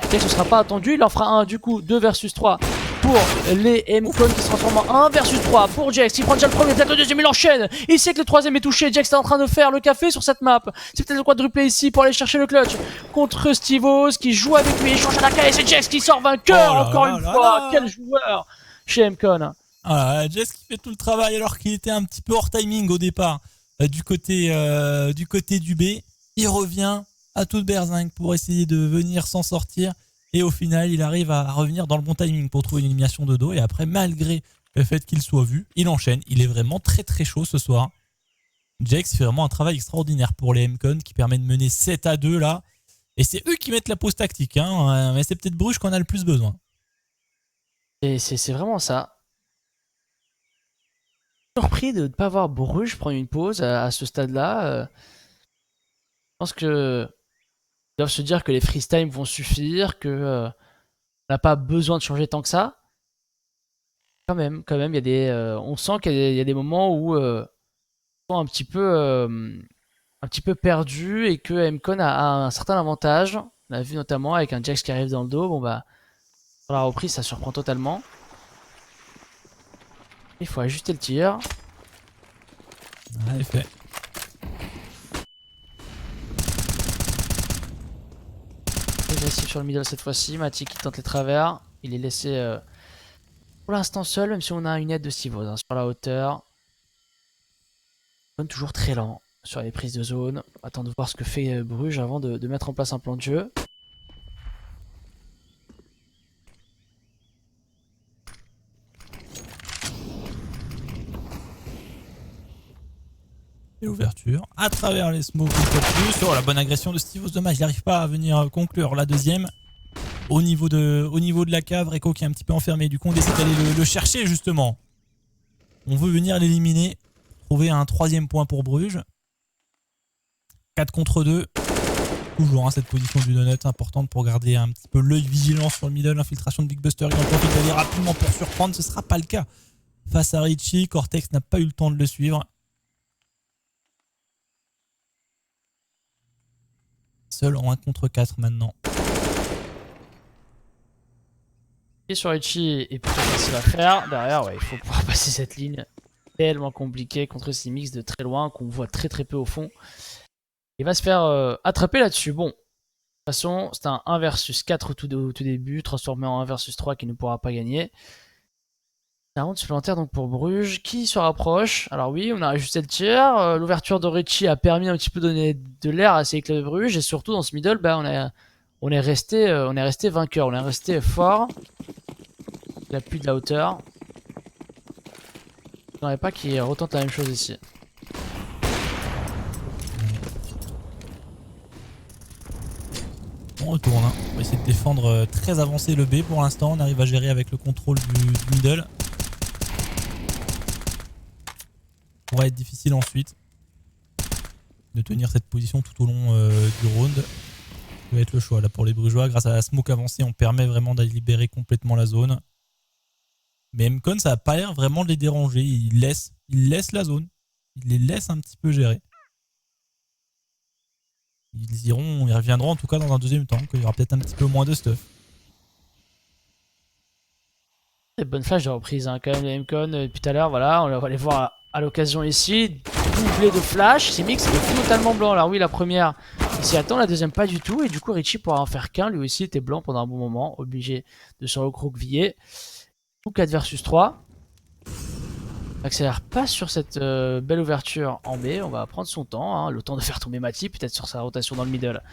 Jax ne sera pas attendu. Il en fera un du coup, 2 versus 3 pour les MCon qui se transforment en 1 versus 3 pour Jax. Il prend déjà le premier, peut-être le deuxième, il enchaîne. Il sait que le troisième est touché. Jax est en train de faire le café sur cette map. C'est peut-être le quadruplé ici pour aller chercher le clutch contre Stivos qui joue avec lui. Il change à la caisse et Jax qui sort vainqueur encore une fois. Quel joueur chez MCon. Jax qui fait tout le travail alors qu'il était un petit peu hors timing au départ du côté du B. Il revient à toute berzingue pour essayer de venir s'en sortir. Et au final, il arrive à revenir dans le bon timing pour trouver une élimination de dos. Et après, malgré le fait qu'il soit vu, il enchaîne. Il est vraiment très chaud ce soir. Jax fait vraiment un travail extraordinaire pour les MCon qui permet de mener 7-2 là. Et c'est eux qui mettent la pause tactique. Hein. Mais c'est peut-être Bruges qu'on a le plus besoin. Et c'est vraiment ça. Surpris de ne pas voir Bruges prendre une pause à ce stade-là. Je pense que ils doivent se dire que les freeze time vont suffire, que on n'a pas besoin de changer tant que ça. Quand même, il y a des, on sent qu'il y a des moments où ils sont un petit peu perdus et que MCon a un certain avantage. On l'a vu notamment avec un Jax qui arrive dans le dos. Bon bah, sur la reprise, ça surprend totalement. Il faut ajuster le tir. Ouais, fait. Agressif sur le middle cette fois-ci. Mati qui tente les travers. Il est laissé pour l'instant seul, même si on a une aide de Stivos hein, sur la hauteur. Toujours très lent sur les prises de zone. On va attendre de voir ce que fait Bruges avant de mettre en place un plan de jeu. Et l'ouverture à travers les smokes une fois de plus. Oh, la bonne agression de Stivos, dommage, il n'arrive pas à venir conclure la deuxième. Au niveau de la cave, Reco qui est un petit peu enfermé. Du coup, on décide d'aller le chercher justement. On veut venir l'éliminer. Trouver un 3e point pour Bruges. 4 contre 2. Toujours cette position du donut importante pour garder un petit peu l'œil vigilant sur le middle. Infiltration de Big Buster. Il en profite d'aller rapidement pour surprendre. Ce ne sera pas le cas face à Richie. Cortex n'a pas eu le temps de le suivre. Seul en 1 contre 4 maintenant. Et sur Richie est plutôt facile à faire. Derrière, ouais, il faut pouvoir passer cette ligne tellement compliquée contre Simix de très loin qu'on voit très peu au fond. Il va se faire attraper là-dessus. Bon, de toute façon, c'est un 1 versus 4 au tout début, transformé en 1 versus 3 qui ne pourra pas gagner. Un round supplémentaire donc pour Bruges qui se rapproche. Alors oui, on a ajusté le tir. L'ouverture de Richie a permis un petit peu de donner de l'air à ces clubs de Bruges. Et surtout dans ce middle, bah, on est resté vainqueur, on est resté fort. Il a plus de la hauteur. Je n'aimerais pas qu'il retente la même chose ici. On retourne. On va essayer de défendre très avancé le B pour l'instant. On arrive à gérer avec le contrôle du middle. Ça pourrait être difficile ensuite de tenir cette position tout au long du round. Ça va être le choix là pour les Brugeois. Grâce à la smoke avancée, on permet vraiment d'aller libérer complètement la zone. Mais Mcon, ça n'a pas l'air vraiment de les déranger. Il laisse la zone. Il les laisse un petit peu gérer. Ils reviendront en tout cas dans un deuxième temps, qu'il y aura peut-être un petit peu moins de stuff. Bonne flash de reprise hein, quand même de Mcon depuis tout à l'heure. Voilà, on va les voir à l'occasion ici. Doublé de flash. Simix est totalement blanc. Alors oui, la première, il s'y attend, la deuxième pas du tout. Et du coup, Richie pourra en faire qu'un. Lui aussi était blanc pendant un bon moment, obligé de se recroqueviller. 4 versus 3. On accélère pas sur cette belle ouverture en B. On va prendre son temps, hein, le temps de faire tomber Mati, peut-être sur sa rotation dans le middle.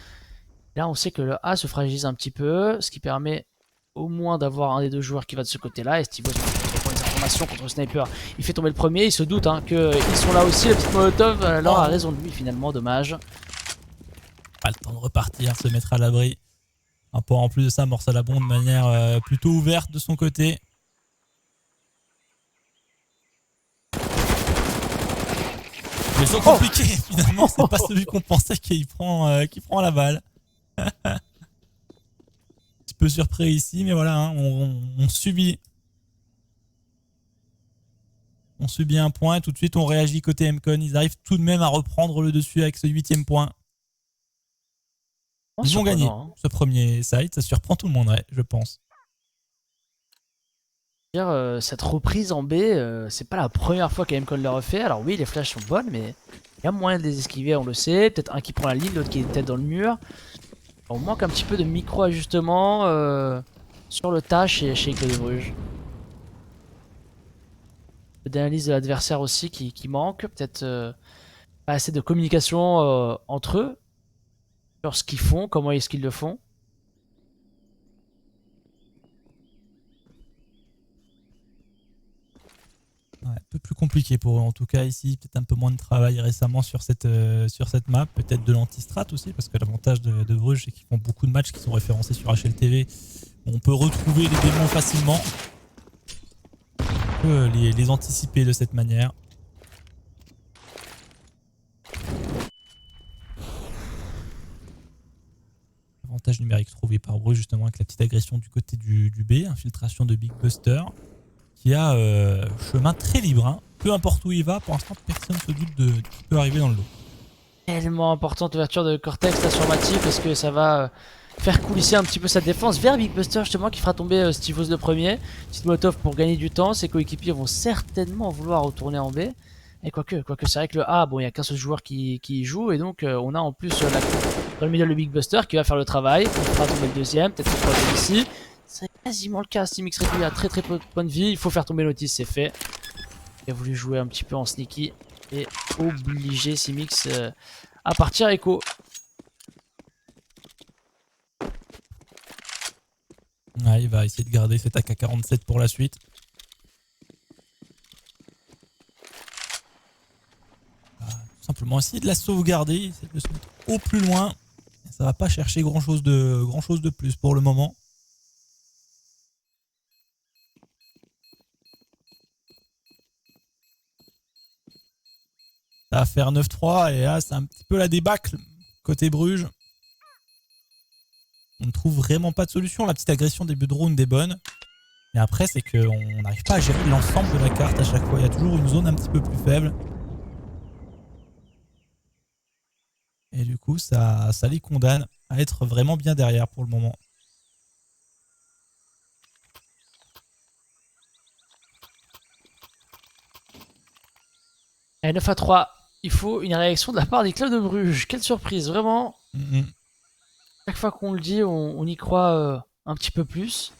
Là, on sait que le A se fragilise un petit peu, ce qui permet au moins d'avoir un des deux joueurs qui va de ce côté-là. Et Steve prend les informations contre le sniper. Il fait tomber le premier, il se doute hein, qu'ils sont là aussi. La petite Molotov, alors a raison de lui finalement, dommage. Pas le temps de repartir, se mettre à l'abri. Un peu en plus de ça, amorce à la bombe de manière plutôt ouverte de son côté. Mais c'est compliqué finalement, c'est pas celui qu'on pensait qui prend la balle. Un petit peu surpris ici, mais voilà, hein, on subit. On subit un point et tout de suite on réagit côté Mcon. Ils arrivent tout de même à reprendre le dessus avec ce 8e point. Ils ont gagné ce premier side, ça surprend tout le monde, ouais, je pense. Cette reprise en B, c'est pas la première fois qu'Mcon le refait. Alors oui, les flashs sont bonnes, mais il y a moyen de les esquiver, on le sait. Peut-être un qui prend la ligne, l'autre qui est peut-être dans le mur. On manque un petit peu de micro-ajustement sur le tas chez Club de Bruges. Un peu d'analyse de l'adversaire aussi qui manque. Peut-être pas assez de communication entre eux sur ce qu'ils font, comment est-ce qu'ils le font. Ouais, un peu plus compliqué pour eux en tout cas ici, peut-être un peu moins de travail récemment sur cette map, peut-être de l'anti-strat aussi, parce que l'avantage de Bruges c'est qu'ils font beaucoup de matchs qui sont référencés sur HLTV. On peut retrouver les démons facilement, on peut les anticiper de cette manière. Avantage numérique trouvé par Bruges justement avec la petite agression du côté du B, infiltration de Big Buster. Qui a chemin très libre, hein. Peu importe où il va, pour l'instant personne ne se doute de qui peut arriver dans le lot. Tellement importante ouverture de Cortex là sur Mati parce que ça va faire coulisser un petit peu sa défense vers Big Buster justement qui fera tomber Stivos le premier. Petite Molotov pour gagner du temps, ses coéquipiers vont certainement vouloir retourner en B. Et quoique c'est vrai que le A, bon il n'y a qu'un seul joueur qui y joue et donc on a en plus dans le milieu le Big Buster qui va faire le travail, on fera tomber le deuxième, peut-être le troisième ici. C'est quasiment le cas, Simix réduit à très peu de points de vie, il faut faire tomber Notice, c'est fait. Il a voulu jouer un petit peu en sneaky et obliger Simix à partir Echo. Ouais, il va essayer de garder cet AK-47 pour la suite. Tout simplement vont essayer de la sauvegarder, essayer de se mettre au plus loin. Ça va pas chercher grand chose de plus pour le moment. Ça va faire 9-3 et là c'est un petit peu la débâcle côté Bruges. On ne trouve vraiment pas de solution. La petite agression début de round est bonne. Mais après c'est qu'on n'arrive pas à gérer l'ensemble de la carte à chaque fois. Il y a toujours une zone un petit peu plus faible. Et du coup ça les condamne à être vraiment bien derrière pour le moment. Et 9-3. Il faut une réaction de la part des clubs de Bruges. Quelle surprise, vraiment. Chaque fois qu'on le dit, on y croit un petit peu plus.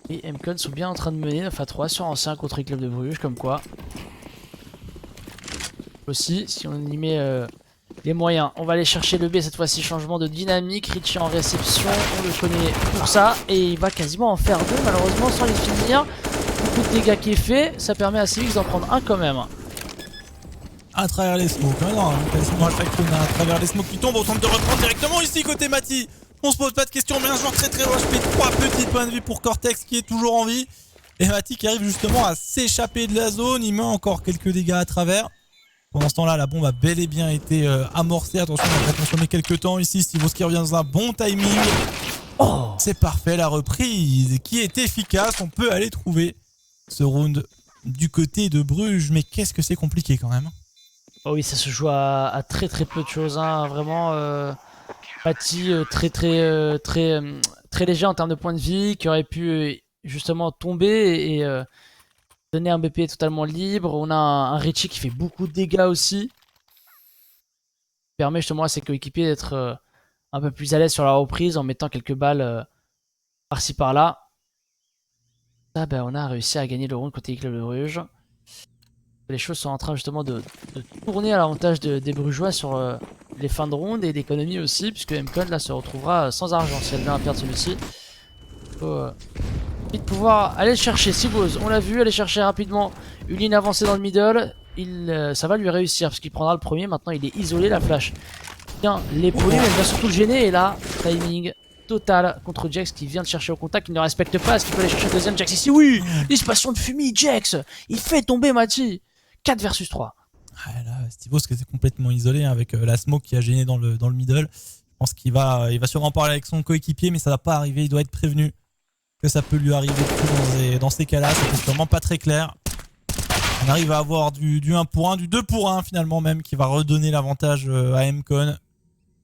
Et MCon sont bien en train de mener 9-3 sur ancien contre les clubs de Bruges, comme quoi. Aussi, si on y met les moyens, on va aller chercher le B cette fois-ci. Changement de dynamique. Richie en réception, on le connaît pour ça. Et il va quasiment en faire deux, malheureusement, sans les finir. Beaucoup de dégâts qui est fait, ça permet à Civix d'en prendre un quand même. À travers les smokes, non, quasiment à chaque round, à travers les smokes qui tombent, on tente de reprendre directement ici côté Mati. On se pose pas de questions, mais un joueur très très loin, je fais 3 petits points de vie pour Cortex qui est toujours en vie. Et Mati qui arrive justement à s'échapper de la zone, il met encore quelques dégâts à travers. Pendant ce temps-là, la bombe a bel et bien été amorcée. Attention, on va consommer quelques temps ici. Stivoski revient dans un bon timing. Oh, c'est parfait, la reprise qui est efficace. On peut aller trouver ce round du côté de Bruges. Mais qu'est-ce que c'est compliqué quand même. Oh oui, ça se joue à très très peu de choses. Hein. Vraiment, Mati très léger en termes de points de vie, qui aurait pu justement tomber et donner un BP totalement libre. On a un Richie qui fait beaucoup de dégâts aussi. Qui permet justement à ses coéquipiers d'être un peu plus à l'aise sur la reprise en mettant quelques balles par-ci par-là. Là, ben, on a réussi à gagner le round côté Club de Bruges. Les choses sont en train justement de tourner à l'avantage des Brugeois sur les fins de round et d'économie aussi, puisque MCon là se retrouvera sans argent si elle vient à perdre celui-ci. Il faut vite pouvoir aller le chercher. Sibose, on l'a vu, aller chercher rapidement une ligne avancée dans le middle. Ça va lui réussir parce qu'il prendra le premier. Maintenant, il est isolé, la flash. Bien, l'épauler, mais il va surtout le gêner. Et là, timing total contre Jax qui vient de chercher au contact. Il ne respecte pas. Est-ce qu'il peut aller chercher le deuxième Jax ici? Oui, dissipation de fumée, Jax. Il fait tomber Mati. 4 versus 3. Ah là, Stivos qui était complètement isolé hein, avec la smoke qui a gêné dans le middle. Je pense qu'il va sûrement parler avec son coéquipier, mais ça va pas arriver. Il doit être prévenu que ça peut lui arriver dans ces cas-là. C'est vraiment pas très clair. On arrive à avoir du 1 pour 1, du 2 pour 1 finalement même, qui va redonner l'avantage à MCon.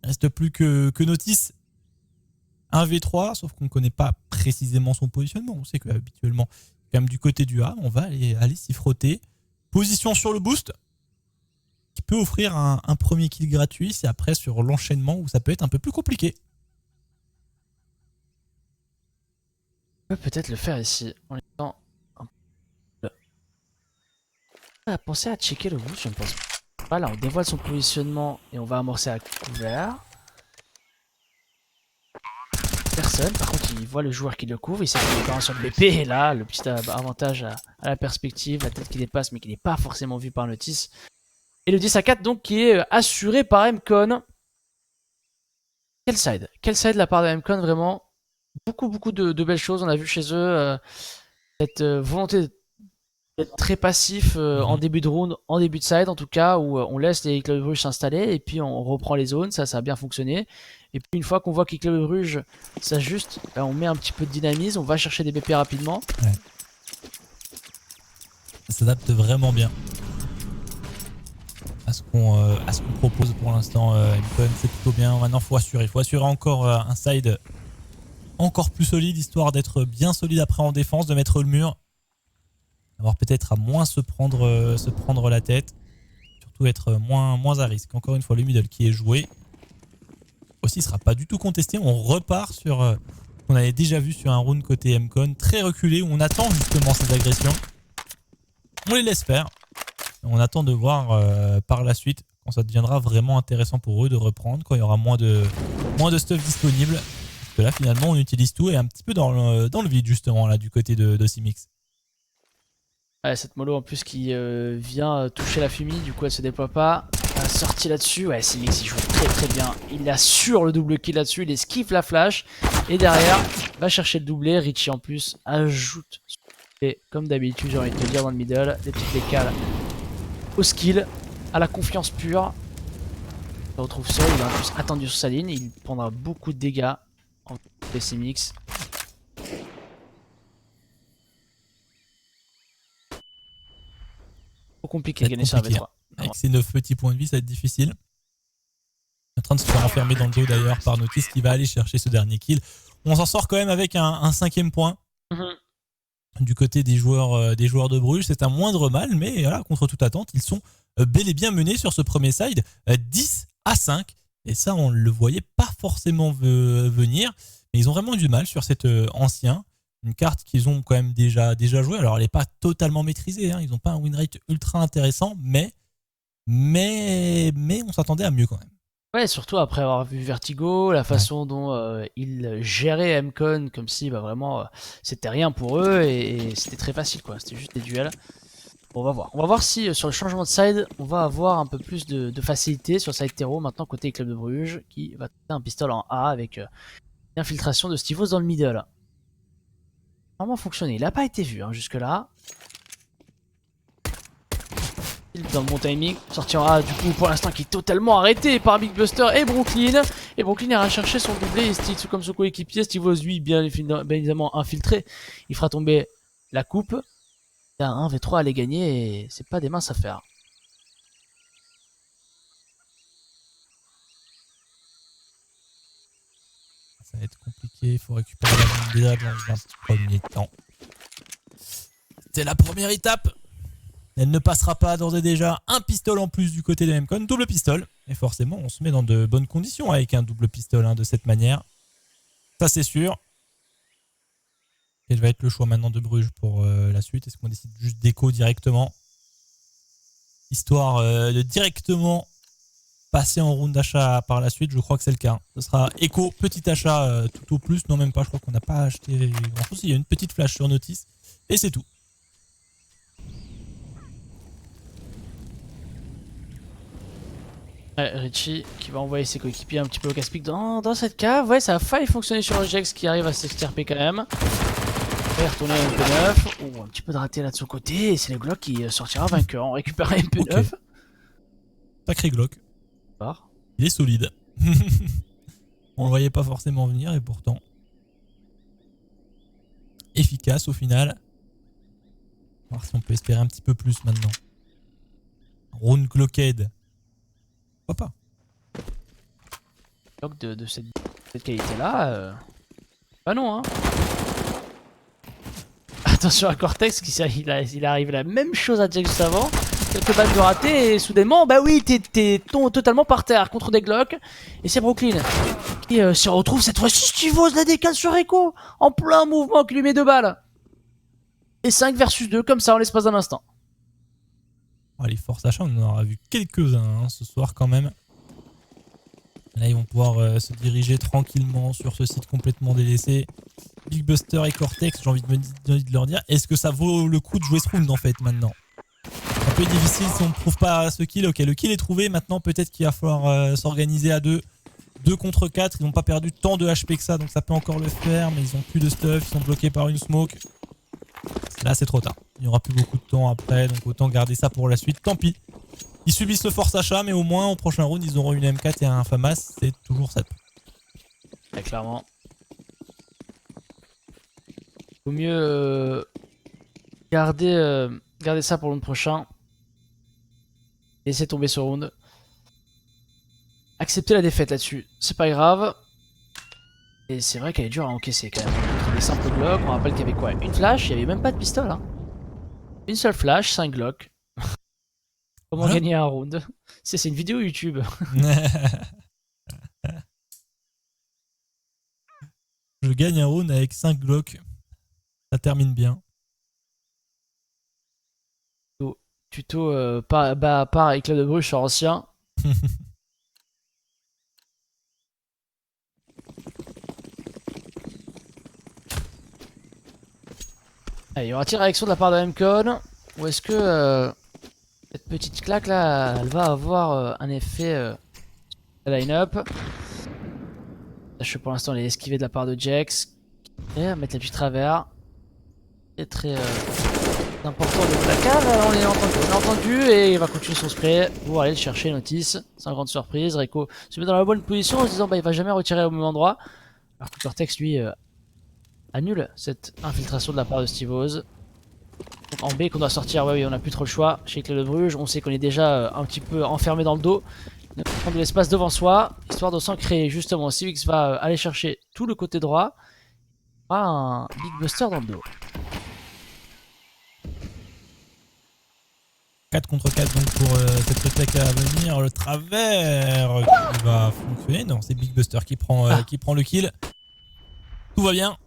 Il reste plus que Notice. 1v3, sauf qu'on ne connaît pas précisément son positionnement. On sait qu'habituellement, quand même du côté du A, on va aller s'y frotter. Position sur le boost, qui peut offrir un premier kill gratuit. C'est après sur l'enchaînement où ça peut être un peu plus compliqué. On peut peut-être le faire ici en étant un peu... Pensez à checker le boost, je ne pense pas. Là, on dévoile son positionnement et on va amorcer à couvert. Personne, par contre il voit le joueur qui le couvre, il sait qu'il est sur le BP et là le petit avantage à la perspective, la tête qui dépasse mais qui n'est pas forcément vu par Notice. Et le 10-4 donc qui est assuré par MCon. Quel side de la part de MCon, vraiment beaucoup de belles choses. On a vu chez eux cette volonté d'être très passif en début de round, en début de side en tout cas, où on laisse les clubs de Bruges s'installer et puis on reprend les zones, ça a bien fonctionné. Et puis une fois qu'on voit que les clubs de Bruges s'ajustent, on met un petit peu de dynamisme, on va chercher des BP rapidement. Ouais. Ça s'adapte vraiment bien à ce qu'on propose pour l'instant. MCon, c'est plutôt bien. Maintenant il faut assurer encore un side encore plus solide, histoire d'être bien solide après en défense, de mettre le mur, d'avoir peut-être à moins se prendre la tête, surtout être moins à risque. Encore une fois, le middle qui est joué aussi sera pas du tout contesté. On repart sur ce qu'on avait déjà vu sur un round côté MCon, très reculé, où on attend justement ces agressions. On les laisse faire. On attend de voir par la suite, quand ça deviendra vraiment intéressant pour eux de reprendre, quand il y aura moins de stuff disponible. Parce que là, finalement, on utilise tout et un petit peu dans le vide, justement, là, du côté de Simix. Ouais, cette mollo en plus qui vient toucher la fumée, du coup elle se déploie pas. Sortie là-dessus, ouais, Simix il joue très très bien. Il assure le double kill là-dessus, il esquive la flash. Et derrière, va chercher le doublé. Richie en plus ajoute. Et comme d'habitude, j'ai envie de te dire dans le middle, des petites décales au skill, à la confiance pure. Il se retrouve seul, il est en plus attendu sur sa ligne, il prendra beaucoup de dégâts en Simix. Trop compliqué de gagner sur un V3. Avec ses 9 petits points de vie, ça va être difficile. En train de se faire enfermer dans le dos d'ailleurs par Notice qui va aller chercher ce dernier kill. On s'en sort quand même avec un 5ème point. Du côté des joueurs de Bruges, c'est un moindre mal, mais voilà, contre toute attente, ils sont bel et bien menés sur ce premier side, 10-5. Et ça, on ne le voyait pas forcément venir. Mais ils ont vraiment du mal sur cet ancien. Une carte qu'ils ont quand même déjà jouée. Alors, elle n'est pas totalement maîtrisée. Hein. Ils n'ont pas un win rate ultra intéressant, mais on s'attendait à mieux quand même. Ouais, surtout après avoir vu Vertigo, la façon dont ils géraient Mcon, comme si vraiment c'était rien pour eux et c'était très facile quoi, c'était juste des duels. Bon, on va voir si sur le changement de side, on va avoir un peu plus de facilité sur side terreau maintenant côté Club de Bruges qui va tenter un pistolet en A avec l'infiltration de Stivos dans le middle. Vraiment fonctionné, il n'a pas été vu hein, jusque là. Dans le bon timing, sortira du coup pour l'instant qui est totalement arrêté par Big Buster et Brooklyn. Et Brooklyn ira chercher son doublé et comme son coéquipier, Stivos lui bien évidemment infiltré. Il fera tomber la coupe. Il y a un V3 à les gagner et c'est pas des minces affaires. Ça va être compliqué, il faut récupérer la bombe déjà dans un premier temps. C'est la première étape. Elle ne passera pas d'ores et déjà. Un pistolet en plus du côté de Mcon, double pistolet. Et forcément, on se met dans de bonnes conditions avec un double pistolet de cette manière. Ça, c'est sûr. Quel va être le choix maintenant de Bruges pour la suite? Est-ce qu'on décide juste d'écho directement? Histoire de directement passer en round d'achat par la suite. Je crois que c'est le cas. Ce sera écho, petit achat tout au plus. Non, même pas. Je crois qu'on n'a pas acheté grand-chose. Il y a une petite flash sur Notice. Et c'est tout. Ouais, Richie qui va envoyer ses coéquipiers un petit peu au casse-pique dans cette cave. Ouais, ça a failli fonctionner sur Regex qui arrive à s'extirper quand même. Il va retourner un MP9. Oh, un petit peu de raté là de son côté. Et c'est le Glock qui sortira vainqueur. On récupère un MP9. Okay. Sacré Glock. Il est solide. On le voyait pas forcément venir et pourtant efficace au final. On va voir si on peut espérer un petit peu plus maintenant. Round Glockade. Pourquoi pas? Glock de cette qualité-là. Bah non, hein. Attention à Cortex, il arrive la même chose à Jack juste avant. Quelques balles de raté et soudainement, bah oui, t'es totalement par terre contre des Glocks. Et c'est Brooklyn qui se retrouve cette fois-ci. Stivos la décale sur Echo en plein mouvement qui lui met 2 balles. Et 5 versus 2 comme ça en l'espace d'un instant. Les forces achats, on en aura vu quelques-uns hein, ce soir quand même. Là, ils vont pouvoir se diriger tranquillement sur ce site complètement délaissé. Big Buster et Cortex, j'ai envie de leur dire, est-ce que ça vaut le coup de jouer ce round en fait maintenant? Un peu difficile si on ne trouve pas ce kill. Ok, le kill est trouvé. Maintenant, peut-être qu'il va falloir s'organiser à 2. 2 contre 4. Ils n'ont pas perdu tant de HP que ça, donc ça peut encore le faire. Mais ils n'ont plus de stuff. Ils sont bloqués par une smoke. Là, c'est trop tard. Il n'y aura plus beaucoup de temps après, donc autant garder ça pour la suite. Tant pis. Ils subissent le force achat, mais au moins, au prochain round, ils auront une M4 et un FAMAS. C'est toujours ça. Ouais, clairement. Vaut mieux garder ça pour le prochain. Laisser tomber ce round. Accepter la défaite là-dessus. C'est pas grave. Et c'est vrai qu'elle est dure à encaisser quand même. Contre des simples Glocks, on rappelle qu'il y avait quoi? Une flash, il n'y avait même pas de pistolet. Hein. Une seule flash, 5 Glocks. Comment voilà. Gagner un round? C'est une vidéo YouTube. Je gagne un round avec 5 Glocks. Ça termine bien. Tuto part avec Club de Bruges sur ancien. Allez, il y aura tir réaction de la part de Mcon. ou est-ce que cette petite claque là, elle va avoir un effet line-up. Pour l'instant, elle est esquivée de la part de Jax. Et mettre les petits travers. C'est très important de la cave. On l'a entendu et il va continuer son spray pour aller le chercher, Notice. Sans grande surprise. Reiko se met dans la bonne position en se disant bah il va jamais retirer au même endroit. Alors que Cortex lui annule cette infiltration de la part de Steve Oz. Donc en B qu'on doit sortir, ouais, oui, on n'a plus trop le choix. Chez Clé de Bruges, on sait qu'on est déjà un petit peu enfermé dans le dos. Il faut prendre de l'espace devant soi, histoire de s'en créer justement. Civix va aller chercher tout le côté droit. Il aura un Big Buster dans le dos. 4 contre 4 donc pour cette attaque à venir. Le travers qui va fonctionner. Non, c'est Big Buster qui prend le kill. Tout va bien.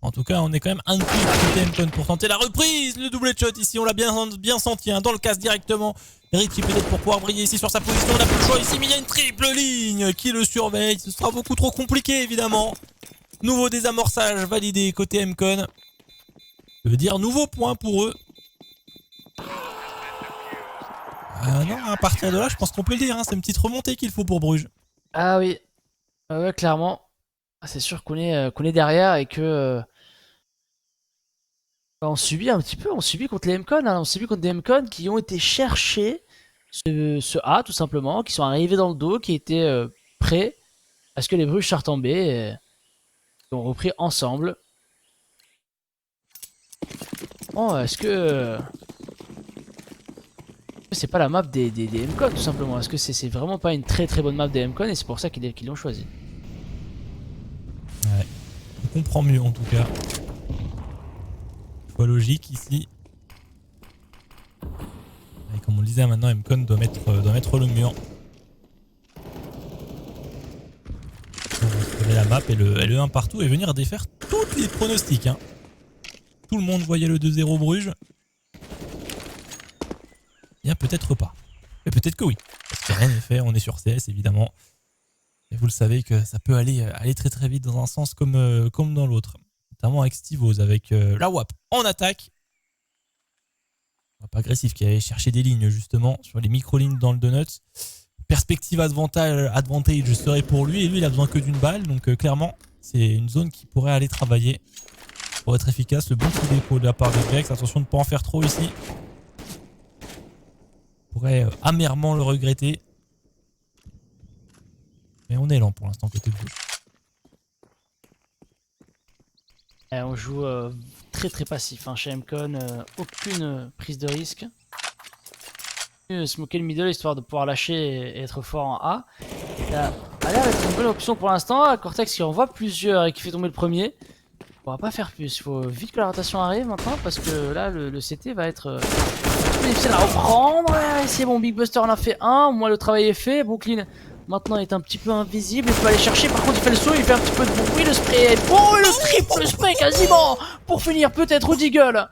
En tout cas, on est quand même un de plus côté Mcon pour tenter la reprise. Le double shot ici, on l'a bien senti hein, dans le casque directement. Richie peut-être pour pouvoir briller ici sur sa position. On n'a plus le choix ici, mais il y a une triple ligne qui le surveille. Ce sera beaucoup trop compliqué évidemment. Nouveau désamorçage validé côté Mcon. Ça veut dire nouveau point pour eux. Non, à partir de là, je pense qu'on peut le dire. Hein, c'est une petite remontée qu'il faut pour Bruges. Ah oui, ouais, clairement. C'est sûr qu'on est derrière et que on subit un petit peu. On subit contre les Mcon. Hein, on subit contre des Mcon qui ont été chercher ce A tout simplement, qui sont arrivés dans le dos, qui étaient prêts à ce que les Bruges sortent en B et qui ont repris ensemble. Bon, est-ce que c'est pas la map des Mcon tout simplement? Est-ce que c'est vraiment pas une très bonne map des Mcon et c'est pour ça qu'ils l'ont choisi? Ouais, on comprend mieux en tout cas. Choix logique ici. Et comme on le disait maintenant, Mcon doit mettre le mur. Pour récupérer la map et le 1 partout et venir défaire tous les pronostics. Hein. Tout le monde voyait le 2-0 Bruges. Bien peut-être pas. Mais peut-être que oui. Parce que rien n'est fait, on est sur CS évidemment. Et vous le savez que ça peut aller très vite dans un sens comme dans l'autre. Notamment avec Steve Oz, avec la WAP en attaque. Pas agressif, qui allait chercher des lignes justement sur les micro-lignes dans le donut. Perspective advantage serait pour lui. Et lui, il a besoin que d'une balle. Donc clairement, c'est une zone qui pourrait aller travailler pour être efficace. Le bon coup d'épaule de la part de Jax. Attention de ne pas en faire trop ici. On pourrait amèrement le regretter. Mais on est lent pour l'instant côté Bruges. On joue très passif hein, chez Mcon, aucune prise de risque. Smoker le middle histoire de pouvoir lâcher et être fort en A. Ça a l'air d'être une bonne option pour l'instant. Cortex qui envoie plusieurs et qui fait tomber le premier. On va pas faire plus, il faut vite que la rotation arrive maintenant parce que là le CT va être difficile à reprendre. Ouais, c'est bon, Big Buster en a fait un, au moins le travail est fait. Brooklyn maintenant est un petit peu invisible, il peut aller chercher, par contre il fait le saut, il fait un petit peu de bruit, le spray est bon, le triple spray quasiment pour finir peut-être au Deagle.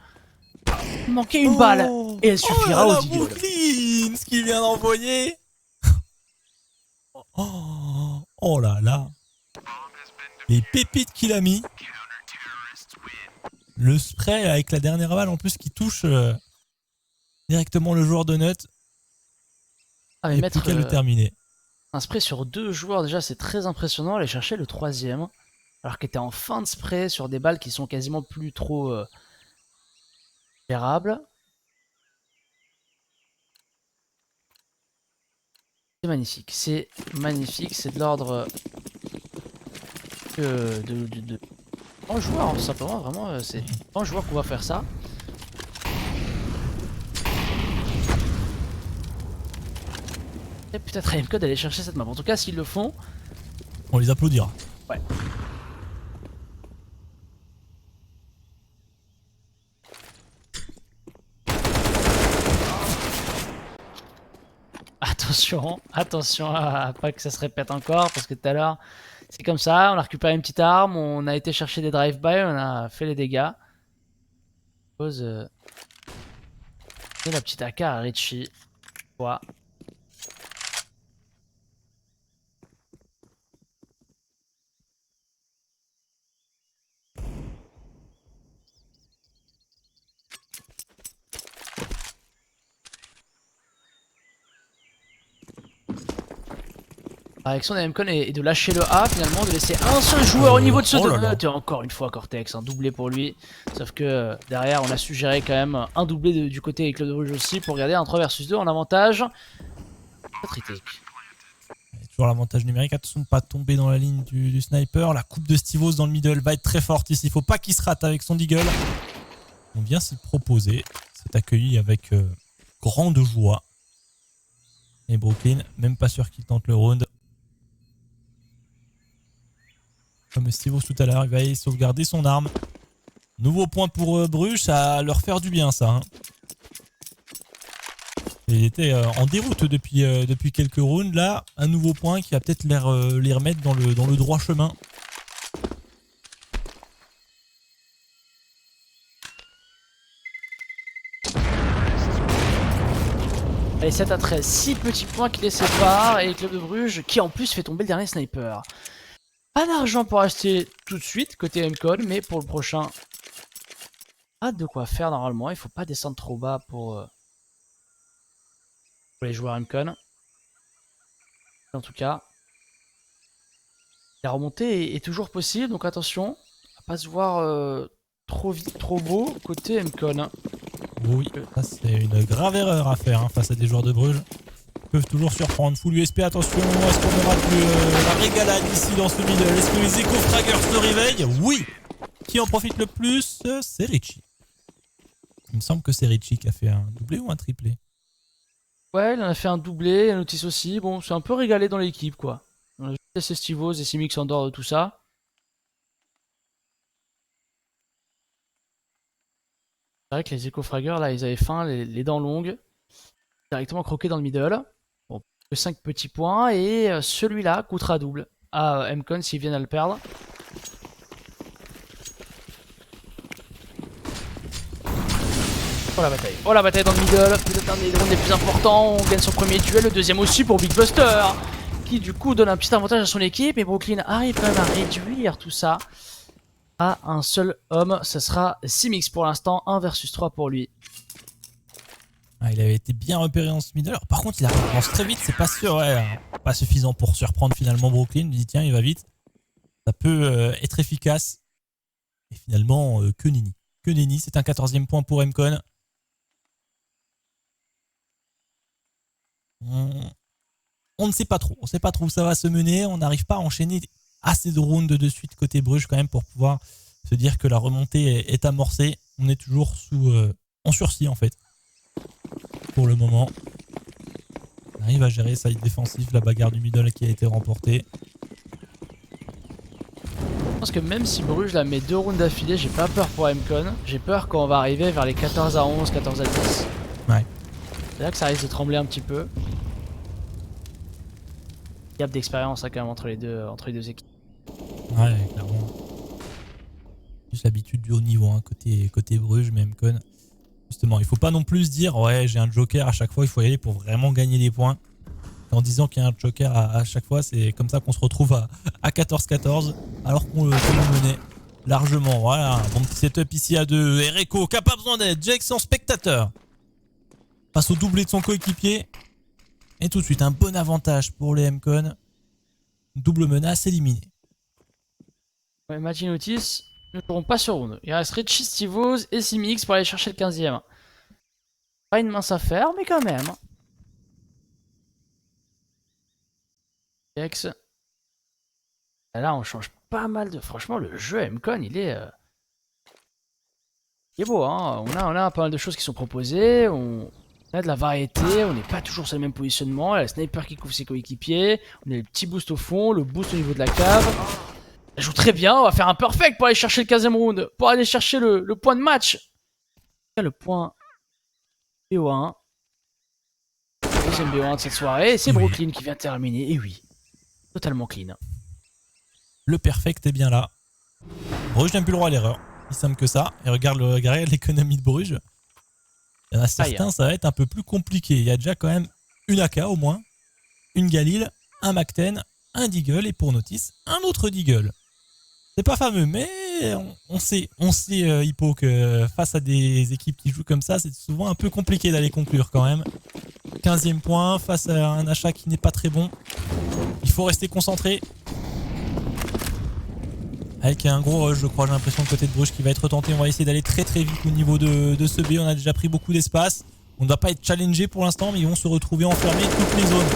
Il manquait une balle et elle suffira au Deagle. Brooklyn, ce qu'il vient d'envoyer. Oh là là. Les pépites qu'il a mis. Le spray avec la dernière balle en plus qui touche directement le joueur de Nut. Ah, mais et mettre plus qu'à le terminer. un spray sur 2 joueurs déjà c'est très impressionnant. Aller chercher le 3ème alors qu'il était en fin de spray sur des balles qui sont quasiment plus trop gérables. C'est magnifique, c'est de l'ordre de un joueur hein, tout simplement, vraiment c'est un joueur qu'on va faire ça. Et peut-être AMK d'aller chercher cette map, en tout cas s'ils le font, on les applaudira. ouais. Attention à pas que ça se répète encore parce que tout à l'heure c'est comme ça, on a récupéré une petite arme, on a été chercher des drive-by, on a fait les dégâts. Pose et la petite AK à Richie. Ouais. La réaction d'Amcon est de lâcher le A finalement, de laisser un seul joueur au niveau de ce Oh là là. donut. Et encore une fois Cortex, un doublé pour lui. Sauf que derrière on a suggéré quand même un doublé du côté des clubs de Bruges aussi pour garder un 3 versus 2 en avantage. Critique. Il y a toujours l'avantage numérique. Attention de ne pas tomber dans la ligne du sniper. La coupe de Stivos dans le middle va être très forte ici. Il ne faut pas qu'il se rate avec son deagle. On vient s'y proposer. C'est accueilli avec grande joie. Et Brooklyn, même pas sûr qu'il tente le round. Comme Stivos tout à l'heure, il va aller sauvegarder son arme. Nouveau point pour Bruges, ça va leur faire du bien ça. Hein. Il était en déroute depuis quelques rounds. Là, un nouveau point qui va peut-être les remettre dans le droit chemin. Allez, 7 à 13, 6 petits points qui les séparent et le club de Bruges qui en plus fait tomber le dernier sniper. Pas d'argent pour acheter tout de suite côté Amcon, mais pour le prochain, pas de quoi faire normalement. Il faut pas descendre trop bas pour les joueurs Amcon. En tout cas, la remontée est toujours possible, donc attention à pas se voir trop vite, trop beau côté Amcon. Oui, ça c'est une grave erreur à faire hein, face à des joueurs de Bruges. Ils peuvent toujours surprendre. Full USP, attention, est-ce qu'on aura plus la régalade ici dans ce middle? Est-ce que les Eco-Fraggers se réveillent? Oui. Qui en profite le plus? C'est Richie. Il me semble que c'est Richie qui a fait un doublé ou un triplé. Ouais, il en a fait un doublé, un notice aussi. Bon, c'est un peu régalé dans l'équipe quoi. On a juste laissé Stivos et Simix en dehors de tout ça. C'est vrai que les Eco-Fraggers, là, ils avaient faim, les dents longues. Directement croqué dans le middle. Bon, que 5 petits points. Et celui-là coûtera double à Amcon s'ils viennent à le perdre. Oh la bataille. Oh la bataille dans le middle. Peut-être un des drones les plus importants. On gagne son premier duel. Le deuxième aussi pour Big Buster. Qui du coup donne un petit avantage à son équipe. Et Brooklyn arrive quand même à réduire tout ça à un seul homme. Ce sera Simix pour l'instant. 1 versus 3 pour lui. Ah, il avait été bien repéré dans ce middle. Alors, par contre, il avance très vite. C'est pas sûr, ouais, pas suffisant pour surprendre finalement Brooklyn. Il dit tiens, il va vite. Ça peut être efficace. Et finalement, que nenni. Que nenni. C'est un 14e point pour Amcon. On ne sait pas trop. On ne sait pas trop où ça va se mener. On n'arrive pas à enchaîner assez de rounds de suite côté Bruges quand même pour pouvoir se dire que la remontée est amorcée. On est toujours en sursis en fait. Pour le moment. On arrive à gérer side défensif, la bagarre du middle qui a été remportée. Je pense que même si Bruges la met 2 rounds d'affilée, j'ai pas peur pour Amcon. J'ai peur quand on va arriver vers les 14 à 11, 14 à 10. Ouais. C'est là que ça risque de trembler un petit peu. Gap d'expérience quand même entre les deux équipes. Ouais, clairement. Juste l'habitude du haut niveau hein, côté Bruges, mais Amcon. Justement, il faut pas non plus se dire ouais j'ai un joker à chaque fois, il faut y aller pour vraiment gagner des points. En disant qu'il y a un joker à chaque fois, c'est comme ça qu'on se retrouve à 14-14 alors qu'on le menait largement. Voilà, un bon petit setup ici à 2. Ereko qui a pas besoin d'aide, Jake sans spectateur. Passe au doublé de son coéquipier. Et tout de suite un bon avantage pour les Amcon. Double menace éliminée. Ouais, Match et Notice ne joueront pas sur round. Il reste Richie, Stivos et Simix pour aller chercher le 15ème. Pas une mince affaire, mais quand même. X. Là, on change pas mal de. Franchement, le jeu Amcon, il est beau, hein. On a pas mal de choses qui sont proposées. On a de la variété. On n'est pas toujours sur le même positionnement. Il y a le sniper qui couvre ses coéquipiers. On a le petit boost au fond, le boost au niveau de la cave. Elle joue très bien. On va faire un perfect pour aller chercher le 15ème round. Pour aller chercher le point de match. Le point BO1. Deuxième BO1 de cette soirée. Et c'est Brooklyn qui vient terminer. Et oui. Totalement clean. Le perfect est bien là. Bruges n'a plus le droit à l'erreur. Si simple que ça. Et regarde l'économie de Bruges. Il y en a certains, ça va être un peu plus compliqué. Il y a déjà quand même une AK au moins. Une Galil, un Macten, un Deagle et pour Notice, un autre Deagle. C'est pas fameux, mais on sait Hippo, que face à des équipes qui jouent comme ça, c'est souvent un peu compliqué d'aller conclure quand même. 15e point face à un achat qui n'est pas très bon. Il Il faut rester concentré. Avec un gros rush, je crois, j'ai l'impression, de côté de Bruges qui va être tenté. On va essayer d'aller très très vite au niveau de ce B. On a déjà pris beaucoup d'espace. On ne doit pas être challengé pour l'instant, mais ils vont se retrouver enfermés. Toutes les zones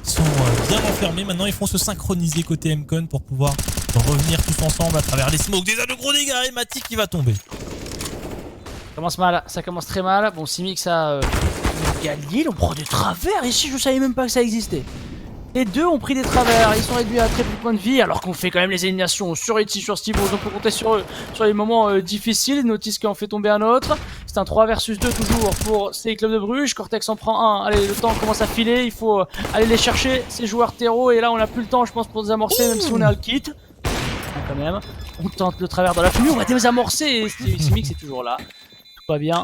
sont bien enfermées. Maintenant, ils font se synchroniser côté MCON pour pouvoir revenir tous ensemble à travers les smokes. Déjà de gros dégâts et Mati qui va tomber. Ça commence mal, ça commence très mal. Bon, Simic, ça. Galil, on prend des travers ici, je savais même pas que ça existait. Les deux ont pris des travers, ils sont réduits à très peu de points de vie, alors qu'on fait quand même les éliminations sur Ritchie, sur Stivo, donc on peut compter sur eux, sur les moments difficiles. Notice qui en fait tomber un autre. C'est un 3 versus 2 toujours pour ces clubs de Bruges. Cortex en prend un. Allez, le temps commence à filer, il faut aller les chercher, ces joueurs terreau. Et là, on n'a plus le temps, je pense, pour désamorcer, même si on a le kit. Quand même, on tente le travers dans la fumée, on va désamorcer. Et Simic, c'est toujours là. Tout va bien.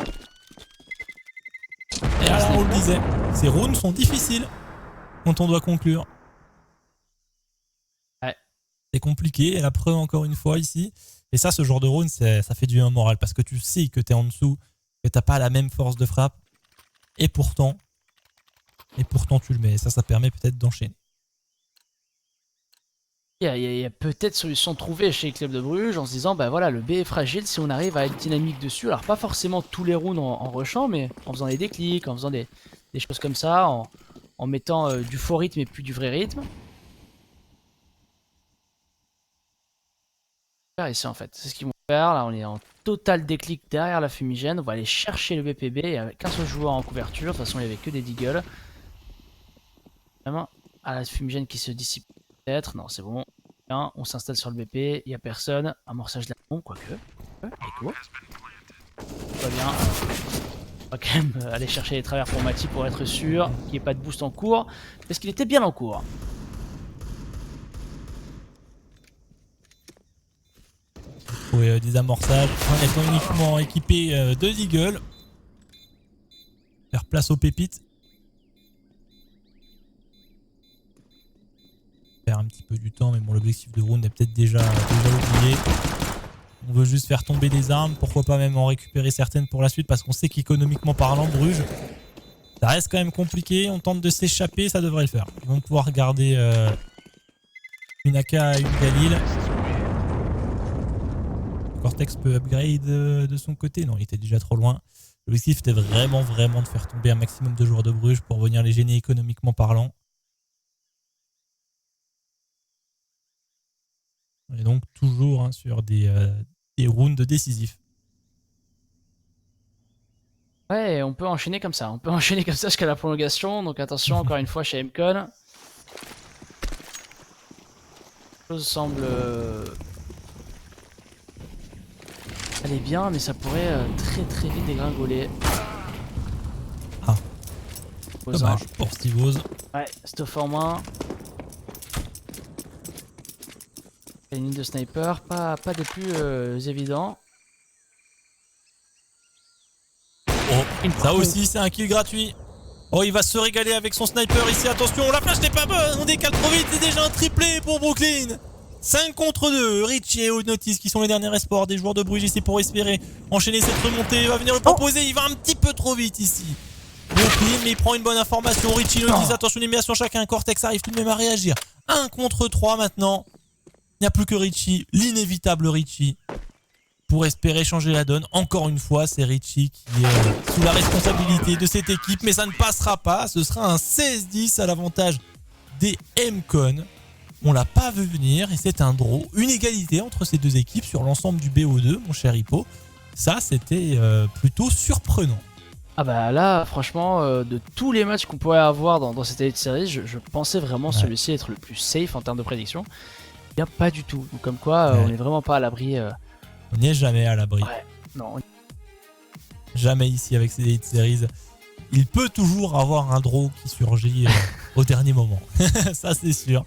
Et alors, on le disait, ces rounds sont difficiles quand on doit conclure. Ouais. C'est compliqué, et la preuve encore une fois ici. Et ça, ce genre de round, ça fait du bien au moral, parce que tu sais que t'es en dessous, que t'as pas la même force de frappe, et pourtant tu le mets. Et ça permet peut-être d'enchaîner. Il y a peut-être solution trouvée chez les clubs de Bruges en se disant bah voilà, le B est fragile si on arrive à être dynamique dessus. Alors pas forcément tous les rounds en rushant, mais en faisant des déclics, en faisant des choses comme ça, en mettant du faux rythme et plus du vrai rythme. Ici en fait, c'est ce qu'ils vont faire. Là on est en total déclic derrière la fumigène. On va aller chercher le BPB. Il n'y avait qu'un seul joueur en couverture. De toute façon il n'y avait que des deagles. Vraiment, à la fumigène qui se dissipe peut-être. Non c'est bon. Bien, on s'installe sur le BP. Il n'y a personne. Amorçage de la bombe, quoique. Écho. Tout va bien. On va quand même aller chercher les travers pour Mati pour être sûr qu'il n'y ait pas de boost en cours. Parce qu'il était bien en cours. Trouver des amorçages en étant uniquement équipé de Deagle. Faire place aux pépites. Faire un petit peu du temps, mais bon, l'objectif de round est peut-être déjà oublié. On veut juste faire tomber des armes, pourquoi pas même en récupérer certaines pour la suite, parce qu'on sait qu'économiquement parlant, Bruges, ça reste quand même compliqué. On tente de s'échapper, ça devrait le faire. Ils vont pouvoir garder une AK et une Galil. Cortex peut upgrade de son côté. Non, il était déjà trop loin. L'objectif était vraiment de faire tomber un maximum de joueurs de Bruges pour venir les gêner économiquement parlant. Et donc toujours sur des rounds décisifs. Ouais, on peut enchaîner comme ça. On peut enchaîner comme ça jusqu'à la prolongation. Donc attention, encore une fois chez MCON. Les choses semblent aller bien, mais ça pourrait très vite dégringoler. Ah. Dommage pour Stivos. Ouais, stuff en main. Une ligne de sniper, pas des plus évidents. Oh, ça aussi c'est un kill gratuit. Oh, il va se régaler avec son sniper ici, attention, la flash n'est pas bonne, on décale trop vite, c'est déjà un triplé pour Brooklyn. 5 contre 2, Ritchie et Notice qui sont les derniers espoirs des joueurs de Bruges ici pour espérer enchaîner cette remontée. Il va venir le proposer, il va un petit peu trop vite ici. Brooklyn, mais il prend une bonne information. Ritchie, Notice, attention, élimination chacun. Cortex arrive tout de même à réagir. 1 contre 3 maintenant. Il n'y a plus que Ritchie, l'inévitable Ritchie, pour espérer changer la donne. Encore une fois, c'est Ritchie qui est sous la responsabilité de cette équipe, mais ça ne passera pas. Ce sera un 16-10 à l'avantage des MCON. On l'a pas vu venir et c'est un draw, une égalité entre ces deux équipes sur l'ensemble du BO2, mon cher Hippo. Ça, c'était plutôt surprenant. Ah bah là, franchement, de tous les matchs qu'on pourrait avoir dans cette Elite Series, je pensais vraiment celui-ci être le plus safe en termes de prédiction. Bien, pas du tout. Donc, comme quoi, on n'est vraiment pas à l'abri. On n'y est jamais à l'abri. Ouais, non. Jamais ici avec ces Elite Series. Il peut toujours avoir un draw qui surgit au dernier moment. Ça, c'est sûr.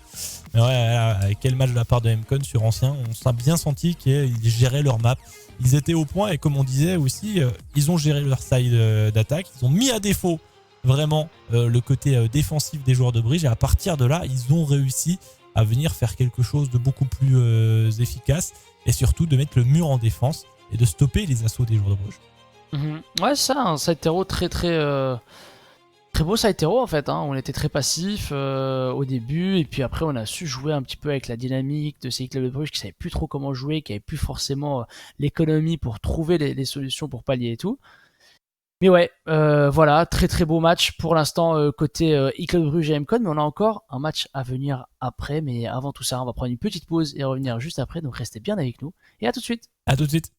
Mais ouais, quel match de la part de MCON sur ancien. On s'est bien senti qu'ils géraient leur map. Ils étaient au point et comme on disait aussi, ils ont géré leur side d'attaque. Ils ont mis à défaut vraiment le côté défensif des joueurs de Bruges. Et à partir de là, ils ont réussi à venir faire quelque chose de beaucoup plus efficace et surtout de mettre le mur en défense et de stopper les assauts des joueurs de Bruges. Ouais, ça, un side terreau très Très beau side hero en fait, hein. On était très passif au début et puis après on a su jouer un petit peu avec la dynamique de ces clubs de Bruges qui savaient plus trop comment jouer, qui avaient plus forcément l'économie pour trouver les solutions pour pallier et tout. Mais ouais, voilà, très très beau match pour l'instant côté e-Club Bruges et MCon, mais on a encore un match à venir après. Mais avant tout ça, on va prendre une petite pause et revenir juste après, donc restez bien avec nous et à tout de suite. À tout de suite.